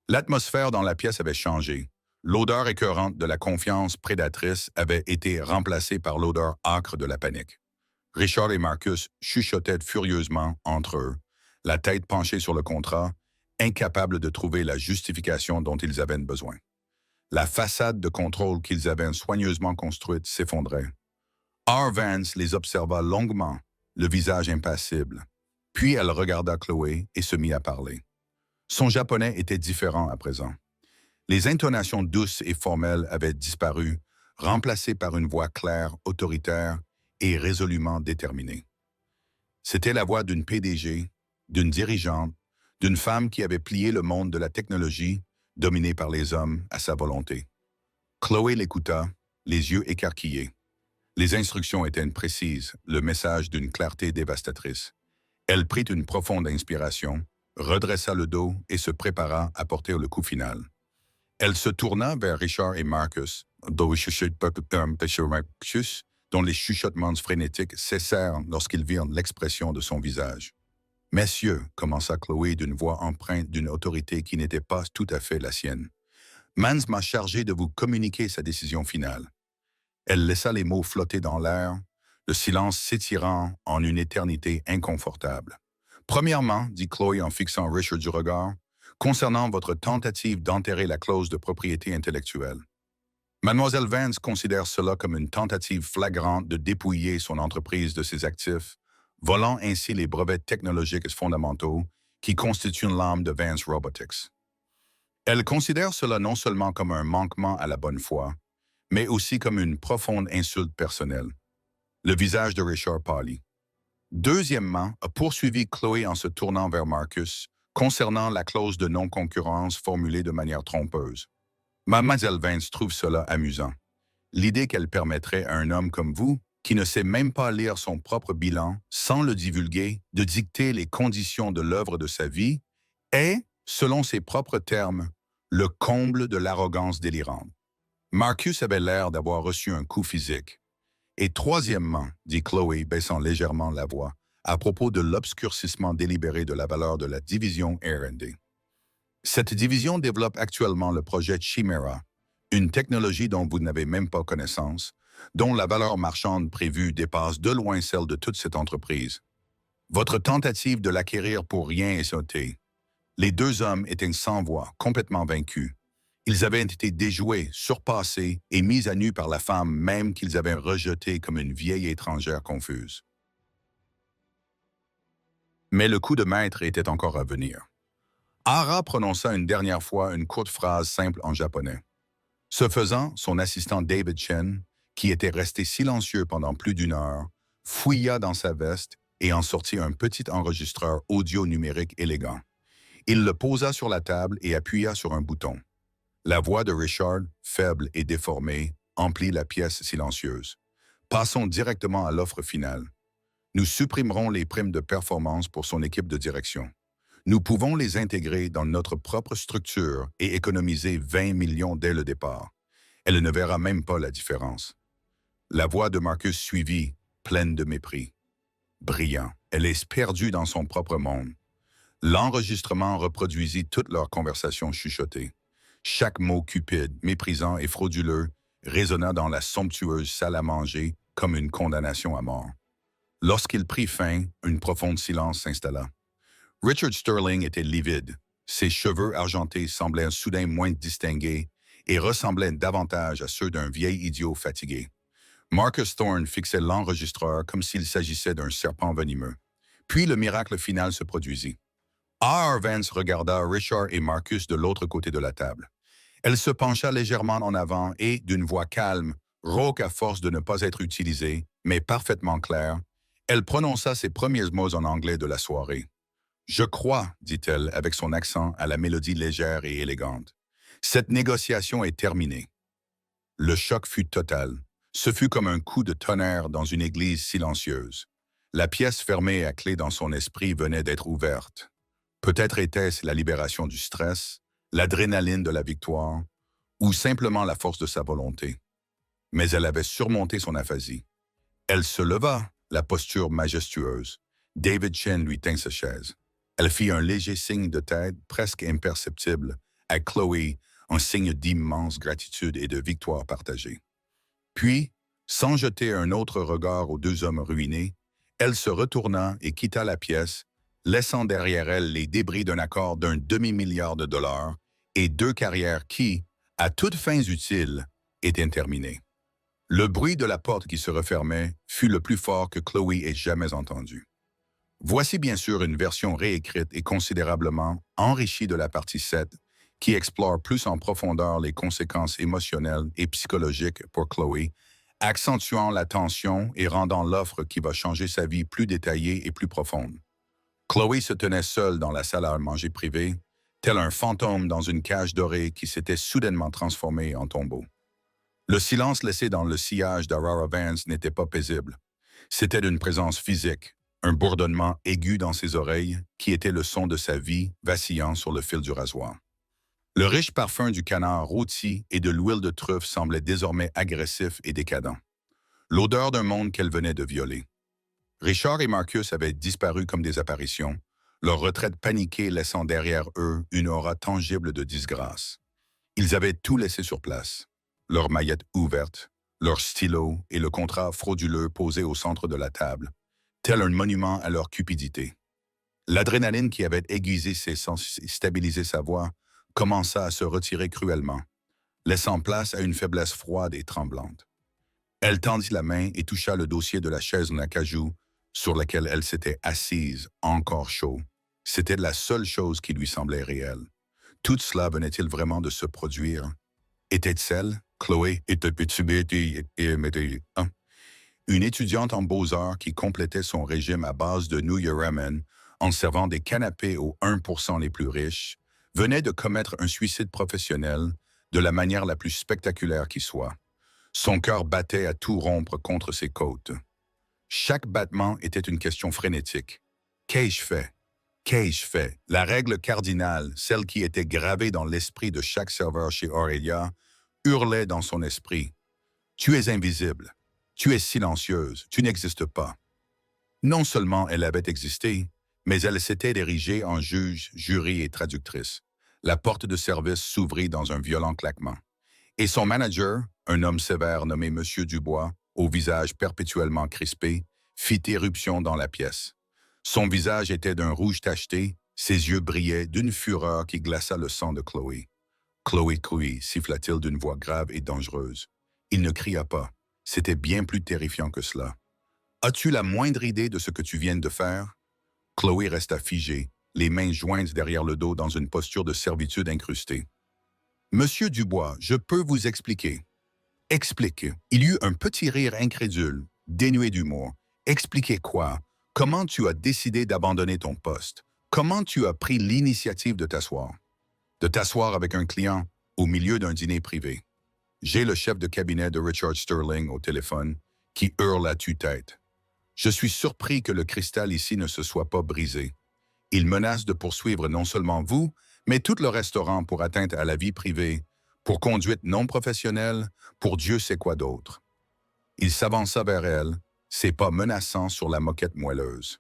L'atmosphère dans la pièce avait changé. L'odeur écœurante de la confiance prédatrice avait été remplacée par l'odeur âcre de la panique. Richard et Marcus chuchotaient furieusement entre eux, la tête penchée sur le contrat, incapables de trouver la justification dont ils avaient besoin. La façade de contrôle qu'ils avaient soigneusement construite s'effondrait. R. Vance les observa longuement, le visage impassible. Puis elle regarda Chloé et se mit à parler. Son japonais était différent à présent. Les intonations douces et formelles avaient disparu, remplacées par une voix claire, autoritaire et résolument déterminée. C'était la voix d'une PDG, d'une dirigeante, d'une femme qui avait plié le monde de la technologie, dominé par les hommes, à sa volonté. Chloé l'écouta, les yeux écarquillés. Les instructions étaient précises, le message d'une clarté dévastatrice. Elle prit une profonde inspiration, redressa le dos et se prépara à porter le coup final. Elle se tourna vers Richard et Marcus, dont les chuchotements frénétiques cessèrent lorsqu'ils virent l'expression de son visage. « Messieurs, commença Chloé d'une voix empreinte d'une autorité qui n'était pas tout à fait la sienne, Mans m'a chargé de vous communiquer sa décision finale. » Elle laissa les mots flotter dans l'air, le silence s'étirant en une éternité inconfortable. « Premièrement, dit Chloé en fixant Richard du regard, concernant votre tentative d'enterrer la clause de propriété intellectuelle. Mademoiselle Vance considère cela comme une tentative flagrante de dépouiller son entreprise de ses actifs, volant ainsi les brevets technologiques fondamentaux qui constituent l'âme de Vance Robotics. Elle considère cela non seulement comme un manquement à la bonne foi, mais aussi comme une profonde insulte personnelle. Le visage de Richard pâlit. Deuxièmement, a poursuivi Chloé en se tournant vers Marcus, concernant la clause de non-concurrence formulée de manière trompeuse. Mademoiselle Vance trouve cela amusant. L'idée qu'elle permettrait à un homme comme vous, qui ne sait même pas lire son propre bilan, sans le divulguer, de dicter les conditions de l'œuvre de sa vie, est, selon ses propres termes, le comble de l'arrogance délirante. Marcus avait l'air d'avoir reçu un coup physique. Et troisièmement, dit Chloé, baissant légèrement la voix, à propos de l'obscurcissement délibéré de la valeur de la division R&D. Cette division développe actuellement le projet Chimera, une technologie dont vous n'avez même pas connaissance, dont la valeur marchande prévue dépasse de loin celle de toute cette entreprise. Votre tentative de l'acquérir pour rien est sautée. Les deux hommes étaient sans voix, complètement vaincus. Ils avaient été déjoués, surpassés et mis à nu par la femme même qu'ils avaient rejetée comme une vieille étrangère confuse. Mais le coup de maître était encore à venir. Hara prononça une dernière fois une courte phrase simple en japonais. Ce faisant, son assistant David Chen, qui était resté silencieux pendant plus d'une heure, fouilla dans sa veste et en sortit un petit enregistreur audio numérique élégant. Il le posa sur la table et appuya sur un bouton. La voix de Richard, faible et déformée, emplit la pièce silencieuse. Passons directement à l'offre finale. Nous supprimerons les primes de performance pour son équipe de direction. Nous pouvons les intégrer dans notre propre structure et économiser 20 millions dès le départ. Elle ne verra même pas la différence. La voix de Marcus suivit, pleine de mépris. Brillant, elle est perdue dans son propre monde. L'enregistrement reproduisit toute leur conversation chuchotée. Chaque mot cupide, méprisant et frauduleux résonna dans la somptueuse salle à manger comme une condamnation à mort. Lorsqu'il prit fin, un profond silence s'installa. Richard Sterling était livide. Ses cheveux argentés semblaient soudain moins distingués et ressemblaient davantage à ceux d'un vieil idiot fatigué. Marcus Thorne fixait l'enregistreur comme s'il s'agissait d'un serpent venimeux. Puis le miracle final se produisit. R. Vance regarda Richard et Marcus de l'autre côté de la table. Elle se pencha légèrement en avant et, d'une voix calme, rauque à force de ne pas être utilisée, mais parfaitement claire, elle prononça ses premiers mots en anglais de la soirée. « Je crois, dit-elle avec son accent à la mélodie légère et élégante. Cette négociation est terminée. » Le choc fut total. Ce fut comme un coup de tonnerre dans une église silencieuse. La pièce fermée à clé dans son esprit venait d'être ouverte. Peut-être était-ce la libération du stress, l'adrénaline de la victoire, ou simplement la force de sa volonté. Mais elle avait surmonté son aphasie. Elle se leva, la posture majestueuse. David Chen lui tint sa chaise. Elle fit un léger signe de tête, presque imperceptible, à Chloé, un signe d'immense gratitude et de victoire partagée. Puis, sans jeter un autre regard aux deux hommes ruinés, elle se retourna et quitta la pièce, laissant derrière elle les débris d'un accord d'un demi-milliard de dollars et deux carrières qui, à toutes fins utiles, étaient terminées. Le bruit de la porte qui se refermait fut le plus fort que Chloé ait jamais entendu. Voici bien sûr une version réécrite et considérablement enrichie de la partie 7, qui explore plus en profondeur les conséquences émotionnelles et psychologiques pour Chloé, accentuant la tension et rendant l'offre qui va changer sa vie plus détaillée et plus profonde. Chloé se tenait seule dans la salle à manger privée, tel un fantôme dans une cage dorée qui s'était soudainement transformée en tombeau. Le silence laissé dans le sillage d'Aurora Vance n'était pas paisible. C'était d'une présence physique, un bourdonnement aigu dans ses oreilles qui était le son de sa vie vacillant sur le fil du rasoir. Le riche parfum du canard rôti et de l'huile de truffe semblait désormais agressif et décadent. L'odeur d'un monde qu'elle venait de violer. Richard et Marcus avaient disparu comme des apparitions, leur retraite paniquée laissant derrière eux une aura tangible de disgrâce. Ils avaient tout laissé sur place. Leurs maillettes ouvertes, leurs stylos et le contrat frauduleux posé au centre de la table, tel un monument à leur cupidité. L'adrénaline qui avait aiguisé ses sens et stabilisé sa voix commença à se retirer cruellement, laissant place à une faiblesse froide et tremblante. Elle tendit la main et toucha le dossier de la chaise en acajou sur laquelle elle s'était assise, encore chaud. C'était la seule chose qui lui semblait réelle. Tout cela venait-il vraiment de se produire? Était-elle, Chloé, une étudiante en beaux-arts qui complétait son régime à base de nouilles ramen en servant des canapés aux 1% les plus riches, venait de commettre un suicide professionnel de la manière la plus spectaculaire qui soit. Son cœur battait à tout rompre contre ses côtes. Chaque battement était une question frénétique. Qu'ai-je fait? Qu'ai-je fait? La règle cardinale, celle qui était gravée dans l'esprit de chaque serveur chez Aurelia, hurlait dans son esprit. Tu es invisible. Tu es silencieuse, tu n'existes pas. Non seulement elle avait existé, mais elle s'était érigée en juge, jury et traductrice. La porte de service s'ouvrit dans un violent claquement. Et son manager, un homme sévère nommé Monsieur Dubois, au visage perpétuellement crispé, fit éruption dans la pièce. Son visage était d'un rouge tacheté, ses yeux brillaient d'une fureur qui glaça le sang de Chloé. Chloé Crouy, siffla-t-il d'une voix grave et dangereuse. Il ne cria pas. C'était bien plus terrifiant que cela. As-tu la moindre idée de ce que tu viens de faire? Chloé resta figée, les mains jointes derrière le dos dans une posture de servitude incrustée. Monsieur Dubois, je peux vous expliquer. Explique. Il y eut un petit rire incrédule, dénué d'humour. Expliquez quoi? Comment tu as décidé d'abandonner ton poste? Comment tu as pris l'initiative de t'asseoir? De t'asseoir avec un client au milieu d'un dîner privé. J'ai le chef de cabinet de Richard Sterling au téléphone qui hurle à tue-tête. Je suis surpris que le cristal ici ne se soit pas brisé. Il menace de poursuivre non seulement vous, mais tout le restaurant pour atteinte à la vie privée, pour conduite non professionnelle, pour Dieu sait quoi d'autre. Il s'avança vers elle, ses pas menaçants sur la moquette moelleuse.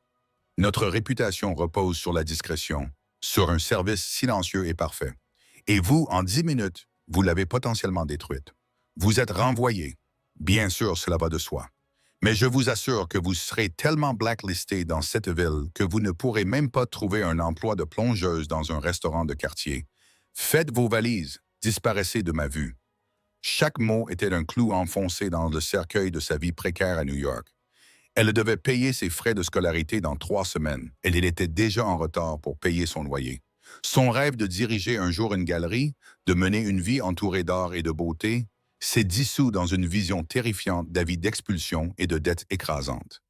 Notre réputation repose sur la discrétion, sur un service silencieux et parfait. Et vous, en 10 minutes, vous l'avez potentiellement détruite. Vous êtes renvoyé. Bien sûr, cela va de soi. Mais je vous assure que vous serez tellement blacklisté dans cette ville que vous ne pourrez même pas trouver un emploi de plongeuse dans un restaurant de quartier. Faites vos valises, disparaissez de ma vue. Chaque mot était un clou enfoncé dans le cercueil de sa vie précaire à New York. Elle devait payer ses frais de scolarité dans 3 semaines et elle était déjà en retard pour payer son loyer. Son rêve de diriger un jour une galerie, de mener une vie entourée d'art et de beauté, s'est dissous dans une vision terrifiante d'avis d'expulsion et de dettes écrasantes.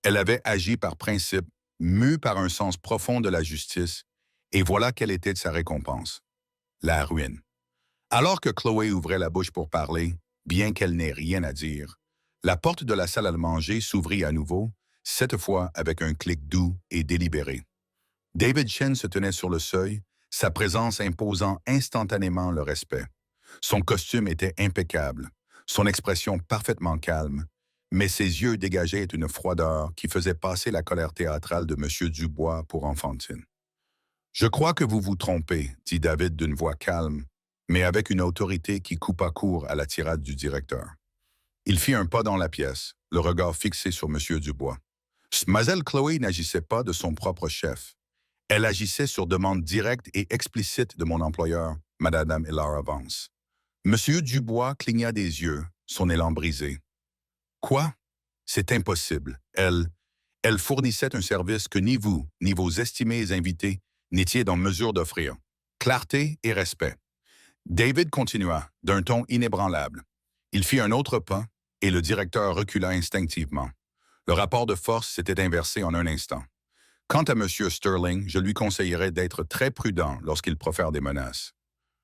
Elle avait agi par principe, mue par un sens profond de la justice, et voilà quelle était sa récompense. La ruine. Alors que Chloé ouvrait la bouche pour parler, bien qu'elle n'ait rien à dire, la porte de la salle à manger s'ouvrit à nouveau, cette fois avec un clic doux et délibéré. David Chen se tenait sur le seuil, sa présence imposant instantanément le respect. Son costume était impeccable, son expression parfaitement calme, mais ses yeux dégageaient une froideur qui faisait passer la colère théâtrale de M. Dubois pour enfantine. « Je crois que vous vous trompez, » dit David d'une voix calme, mais avec une autorité qui coupa court à la tirade du directeur. Il fit un pas dans la pièce, le regard fixé sur M. Dubois. Mlle Chloé n'agissait pas de son propre chef. Elle agissait sur demande directe et explicite de mon employeur, Mme Elara Vance. M. Dubois cligna des yeux, son élan brisé. « Quoi? C'est impossible. Elle fournissait un service que ni vous, ni vos estimés invités n'étiez en mesure d'offrir. Clarté et respect. » David continua, d'un ton inébranlable. Il fit un autre pas, et le directeur recula instinctivement. Le rapport de force s'était inversé en un instant. Quant à M. Sterling, je lui conseillerais d'être très prudent lorsqu'il profère des menaces.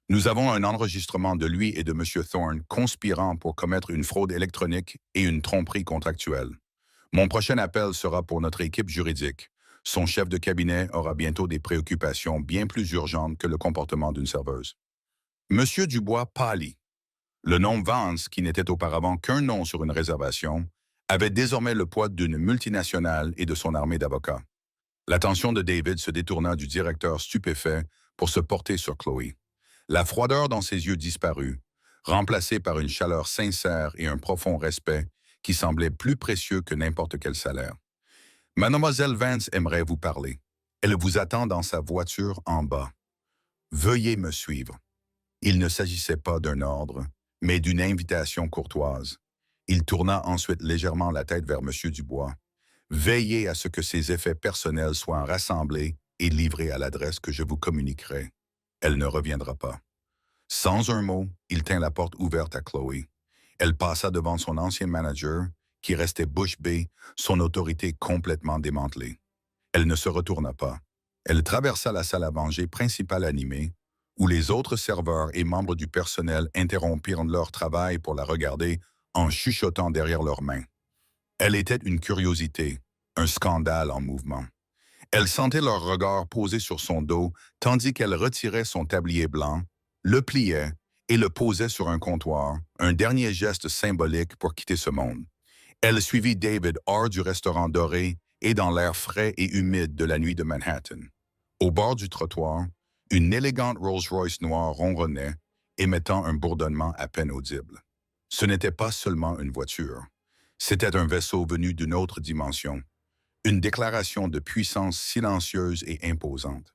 Nous avons un enregistrement de lui et de M. Thorne conspirant pour commettre une fraude électronique et une tromperie contractuelle. Mon prochain appel sera pour notre équipe juridique. Son chef de cabinet aura bientôt des préoccupations bien plus urgentes que le comportement d'une serveuse. M. Dubois pâlit. Le nom Vance, qui n'était auparavant qu'un nom sur une réservation, avait désormais le poids d'une multinationale et de son armée d'avocats. L'attention de David se détourna du directeur stupéfait pour se porter sur Chloé. La froideur dans ses yeux disparut, remplacée par une chaleur sincère et un profond respect qui semblait plus précieux que n'importe quel salaire. « Mademoiselle Vance aimerait vous parler. Elle vous attend dans sa voiture en bas. Veuillez me suivre. » Il ne s'agissait pas d'un ordre, mais d'une invitation courtoise. Il tourna ensuite légèrement la tête vers M. Dubois. « Veillez à ce que ces effets personnels soient rassemblés et livrés à l'adresse que je vous communiquerai. Elle ne reviendra pas. » Sans un mot, il tint la porte ouverte à Chloé. Elle passa devant son ancien manager, qui restait bouche bée, son autorité complètement démantelée. Elle ne se retourna pas. Elle traversa la salle à manger principale animée, où les autres serveurs et membres du personnel interrompirent leur travail pour la regarder en chuchotant derrière leurs mains. Elle était une curiosité, un scandale en mouvement. Elle sentait leur regard posé sur son dos, tandis qu'elle retirait son tablier blanc, le pliait et le posait sur un comptoir, un dernier geste symbolique pour quitter ce monde. Elle suivit David hors du restaurant doré et dans l'air frais et humide de la nuit de Manhattan. Au bord du trottoir, une élégante Rolls-Royce noire ronronnait, émettant un bourdonnement à peine audible. Ce n'était pas seulement une voiture. C'était un vaisseau venu d'une autre dimension, une déclaration de puissance silencieuse et imposante.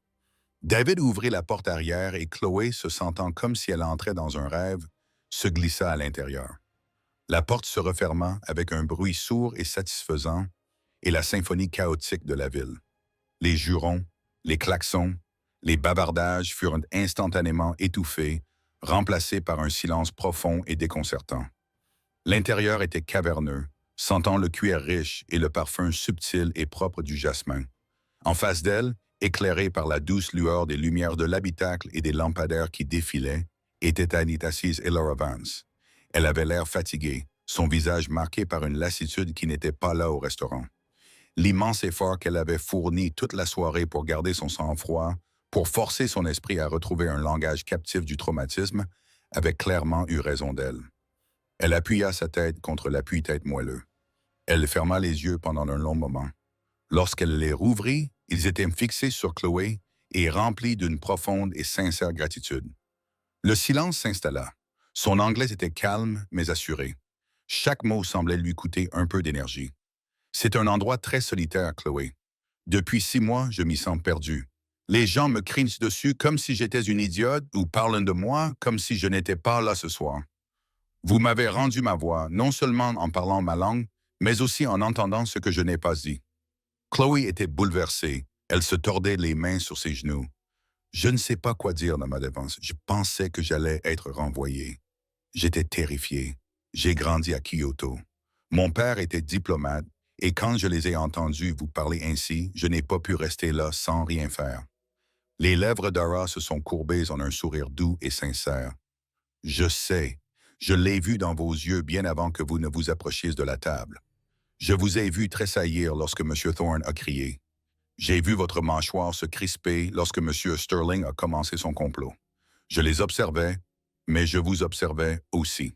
David ouvrit la porte arrière et Chloé, se sentant comme si elle entrait dans un rêve, se glissa à l'intérieur. La porte se referma avec un bruit sourd et satisfaisant et la symphonie chaotique de la ville. Les jurons, les klaxons, les bavardages furent instantanément étouffés, remplacés par un silence profond et déconcertant. L'intérieur était caverneux, sentant le cuir riche et le parfum subtil et propre du jasmin. En face d'elle, éclairée par la douce lueur des lumières de l'habitacle et des lampadaires qui défilaient, était assise Elora Vance. Elle avait l'air fatiguée, son visage marqué par une lassitude qui n'était pas là au restaurant. L'immense effort qu'elle avait fourni toute la soirée pour garder son sang-froid, pour forcer son esprit à retrouver un langage captif du traumatisme, avait clairement eu raison d'elle. Elle appuya sa tête contre l'appui-tête moelleux. Elle ferma les yeux pendant un long moment. Lorsqu'elle les rouvrit, ils étaient fixés sur Chloé et remplis d'une profonde et sincère gratitude. Le silence s'installa. Son anglais était calme mais assuré. Chaque mot semblait lui coûter un peu d'énergie. C'est un endroit très solitaire, Chloé. Depuis 6 mois, je m'y sens perdu. Les gens me crient dessus comme si j'étais une idiote ou parlent de moi comme si je n'étais pas là ce soir. Vous m'avez rendu ma voix, non seulement en parlant ma langue, mais aussi en entendant ce que je n'ai pas dit. Chloé était bouleversée. Elle se tordait les mains sur ses genoux. Je ne sais pas quoi dire dans ma défense. Je pensais que j'allais être renvoyé. J'étais terrifié. J'ai grandi à Kyoto. Mon père était diplomate et quand je les ai entendus vous parler ainsi, je n'ai pas pu rester là sans rien faire. Les lèvres d'Ara se sont courbées en un sourire doux et sincère. Je sais, je l'ai vu dans vos yeux bien avant que vous ne vous approchiez de la table. Je vous ai vu tressaillir lorsque M. Thorne a crié. J'ai vu votre mâchoire se crisper lorsque M. Sterling a commencé son complot. Je les observais, mais je vous observais aussi.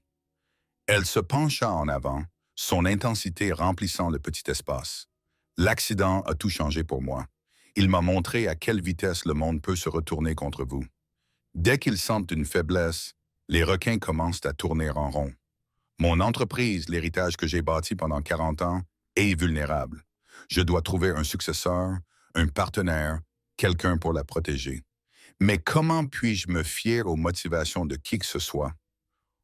Elle se pencha en avant, son intensité remplissant le petit espace. L'accident a tout changé pour moi. Il m'a montré à quelle vitesse le monde peut se retourner contre vous. Dès qu'ils sentent une faiblesse, les requins commencent à tourner en rond. Mon entreprise, l'héritage que j'ai bâti pendant 40 ans, est vulnérable. Je dois trouver un successeur, un partenaire, quelqu'un pour la protéger. Mais comment puis-je me fier aux motivations de qui que ce soit?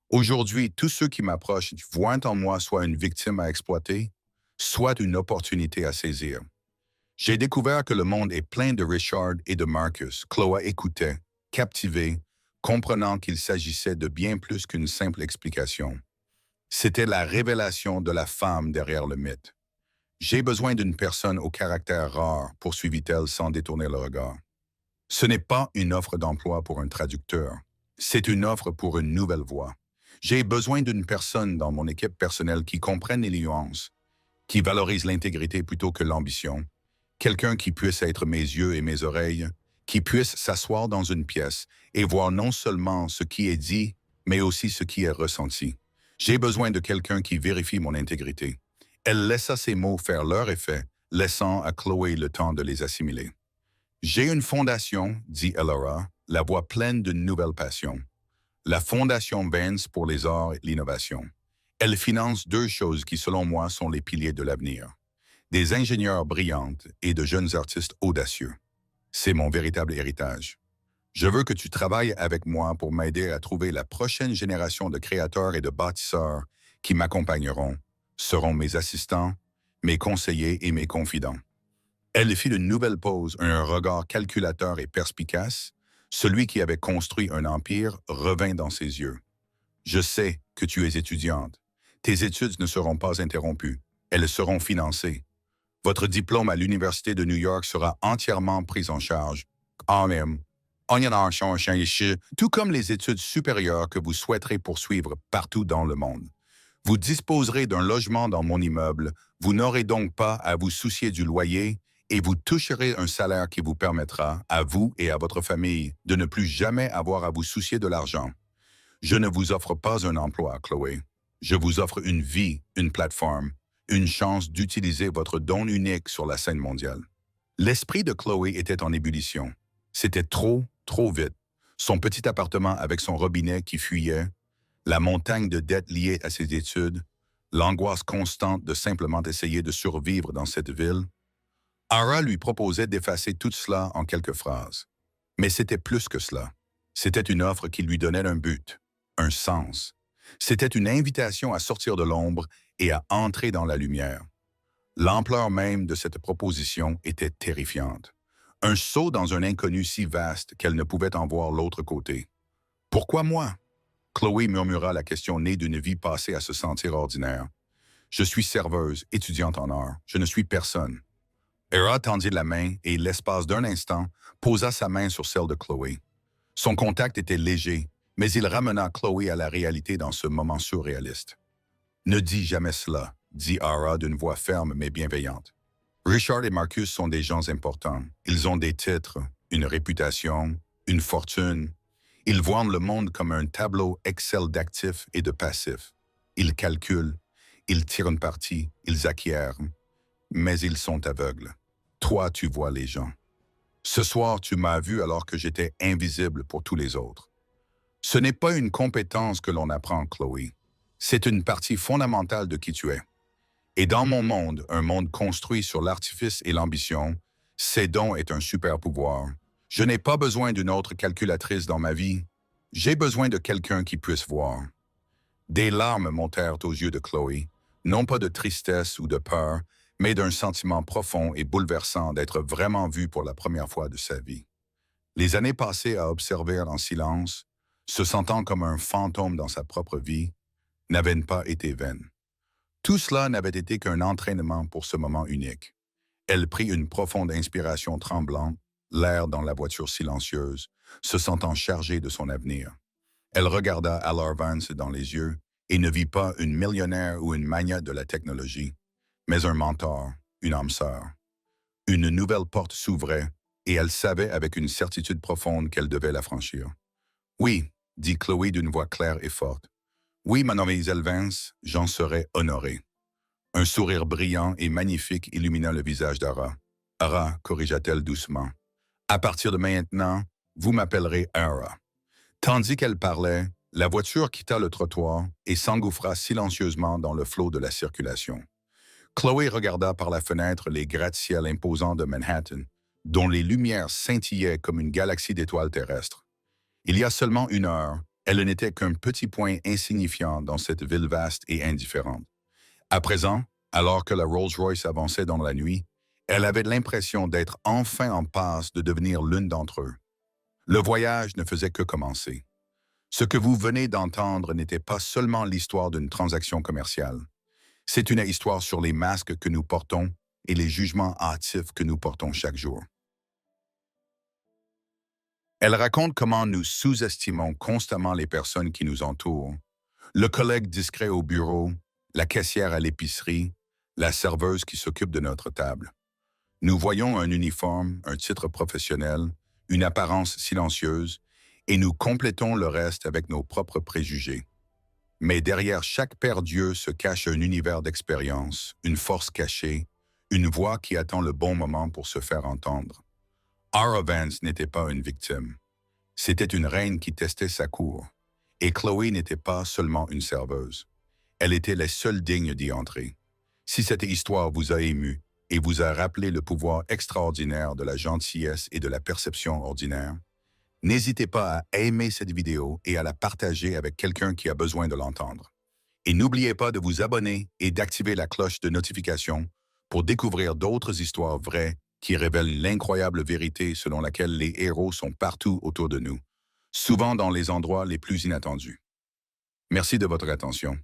Aujourd'hui, tous ceux qui m'approchent voient en moi soit une victime à exploiter, soit une opportunité à saisir. J'ai découvert que le monde est plein de Richard et de Marcus. Chloé écoutait, captivée, comprenant qu'il s'agissait de bien plus qu'une simple explication. C'était la révélation de la femme derrière le mythe. J'ai besoin d'une personne au caractère rare, poursuivit-elle sans détourner le regard. Ce n'est pas une offre d'emploi pour un traducteur. C'est une offre pour une nouvelle voie. J'ai besoin d'une personne dans mon équipe personnelle qui comprenne les nuances, qui valorise l'intégrité plutôt que l'ambition, quelqu'un qui puisse être mes yeux et mes oreilles, qui puisse s'asseoir dans une pièce et voir non seulement ce qui est dit, mais aussi ce qui est ressenti. J'ai besoin de quelqu'un qui vérifie mon intégrité. Elle laissa ces mots faire leur effet, laissant à Chloé le temps de les assimiler. J'ai une fondation, dit Elora, la voix pleine d'une nouvelle passion. La Fondation Vance pour les arts et l'innovation. Elle finance 2 choses qui, selon moi, sont les piliers de l'avenir. Des ingénieurs brillantes et de jeunes artistes audacieux. C'est mon véritable héritage. Je veux que tu travailles avec moi pour m'aider à trouver la prochaine génération de créateurs et de bâtisseurs qui m'accompagneront, seront mes assistants, mes conseillers et mes confidents. Elle fit une nouvelle pause, un regard calculateur et perspicace. Celui qui avait construit un empire revint dans ses yeux. Je sais que tu es étudiante. Tes études ne seront pas interrompues. Elles seront financées. Votre diplôme à l'Université de New York sera entièrement pris en charge. Amen. Tout comme les études supérieures que vous souhaiterez poursuivre partout dans le monde. Vous disposerez d'un logement dans mon immeuble, vous n'aurez donc pas à vous soucier du loyer et vous toucherez un salaire qui vous permettra, à vous et à votre famille, de ne plus jamais avoir à vous soucier de l'argent. Je ne vous offre pas un emploi, Chloé. Je vous offre une vie, une plateforme, une chance d'utiliser votre don unique sur la scène mondiale. L'esprit de Chloé était en ébullition. C'était trop, trop vite. Son petit appartement avec son robinet qui fuyait, la montagne de dettes liées à ses études, l'angoisse constante de simplement essayer de survivre dans cette ville. Ara lui proposait d'effacer tout cela en quelques phrases. Mais c'était plus que cela. C'était une offre qui lui donnait un but, un sens. C'était une invitation à sortir de l'ombre et à entrer dans la lumière. L'ampleur même de cette proposition était terrifiante. Un saut dans un inconnu si vaste qu'elle ne pouvait en voir l'autre côté. « Pourquoi moi ?» Chloé murmura la question née d'une vie passée à se sentir ordinaire. « Je suis serveuse, étudiante en art. Je ne suis personne. » Ara tendit la main et, l'espace d'un instant, posa sa main sur celle de Chloé. Son contact était léger, mais il ramena Chloé à la réalité dans ce moment surréaliste. « Ne dis jamais cela », dit Ara d'une voix ferme mais bienveillante. « Richard et Marcus sont des gens importants. Ils ont des titres, une réputation, une fortune. Ils voient le monde comme un tableau Excel d'actifs et de passifs. Ils calculent, ils tirent une partie, ils acquièrent, mais ils sont aveugles. Toi, tu vois les gens. Ce soir, tu m'as vu alors que j'étais invisible pour tous les autres. Ce n'est pas une compétence que l'on apprend, Chloé. C'est une partie fondamentale de qui tu es. Et dans mon monde, un monde construit sur l'artifice et l'ambition, ces dons est un super pouvoir. Je n'ai pas besoin d'une autre calculatrice dans ma vie. J'ai besoin de quelqu'un qui puisse voir. » Des larmes montèrent aux yeux de Chloé, non pas de tristesse ou de peur, mais d'un sentiment profond et bouleversant d'être vraiment vue pour la première fois de sa vie. Les années passées à observer en silence, se sentant comme un fantôme dans sa propre vie, n'avaient pas été vaines. Tout cela n'avait été qu'un entraînement pour ce moment unique. Elle prit une profonde inspiration tremblante, l'air dans la voiture silencieuse, se sentant chargée de son avenir. Elle regarda Allard Vance dans les yeux et ne vit pas une millionnaire ou une magnate de la technologie, mais un mentor, une âme sœur. Une nouvelle porte s'ouvrait et elle savait avec une certitude profonde qu'elle devait la franchir. « Oui, » dit Chloé d'une voix claire et forte. « Oui, mademoiselle Vance, j'en serais honoré. » Un sourire brillant et magnifique illumina le visage d'Ara. « Ara, » corrigea-t-elle doucement. « À partir de maintenant, vous m'appellerez Ara. » Tandis qu'elle parlait, la voiture quitta le trottoir et s'engouffra silencieusement dans le flot de la circulation. Chloé regarda par la fenêtre les gratte-ciels imposants de Manhattan, dont les lumières scintillaient comme une galaxie d'étoiles terrestres. Il y a seulement une heure, elle n'était qu'un petit point insignifiant dans cette ville vaste et indifférente. À présent, alors que la Rolls-Royce avançait dans la nuit, elle avait l'impression d'être enfin en passe de devenir l'une d'entre eux. Le voyage ne faisait que commencer. Ce que vous venez d'entendre n'était pas seulement l'histoire d'une transaction commerciale. C'est une histoire sur les masques que nous portons et les jugements hâtifs que nous portons chaque jour. Elle raconte comment nous sous-estimons constamment les personnes qui nous entourent. Le collègue discret au bureau, la caissière à l'épicerie, la serveuse qui s'occupe de notre table. Nous voyons un uniforme, un titre professionnel, une apparence silencieuse, et nous complétons le reste avec nos propres préjugés. Mais derrière chaque paire d'yeux se cache un univers d'expérience, une force cachée, une voix qui attend le bon moment pour se faire entendre. Ara Vance n'était pas une victime. C'était une reine qui testait sa cour. Et Chloé n'était pas seulement une serveuse. Elle était la seule digne d'y entrer. Si cette histoire vous a ému et vous a rappelé le pouvoir extraordinaire de la gentillesse et de la perception ordinaire, n'hésitez pas à aimer cette vidéo et à la partager avec quelqu'un qui a besoin de l'entendre. Et n'oubliez pas de vous abonner et d'activer la cloche de notification pour découvrir d'autres histoires vraies qui révèlent l'incroyable vérité selon laquelle les héros sont partout autour de nous, souvent dans les endroits les plus inattendus. Merci de votre attention.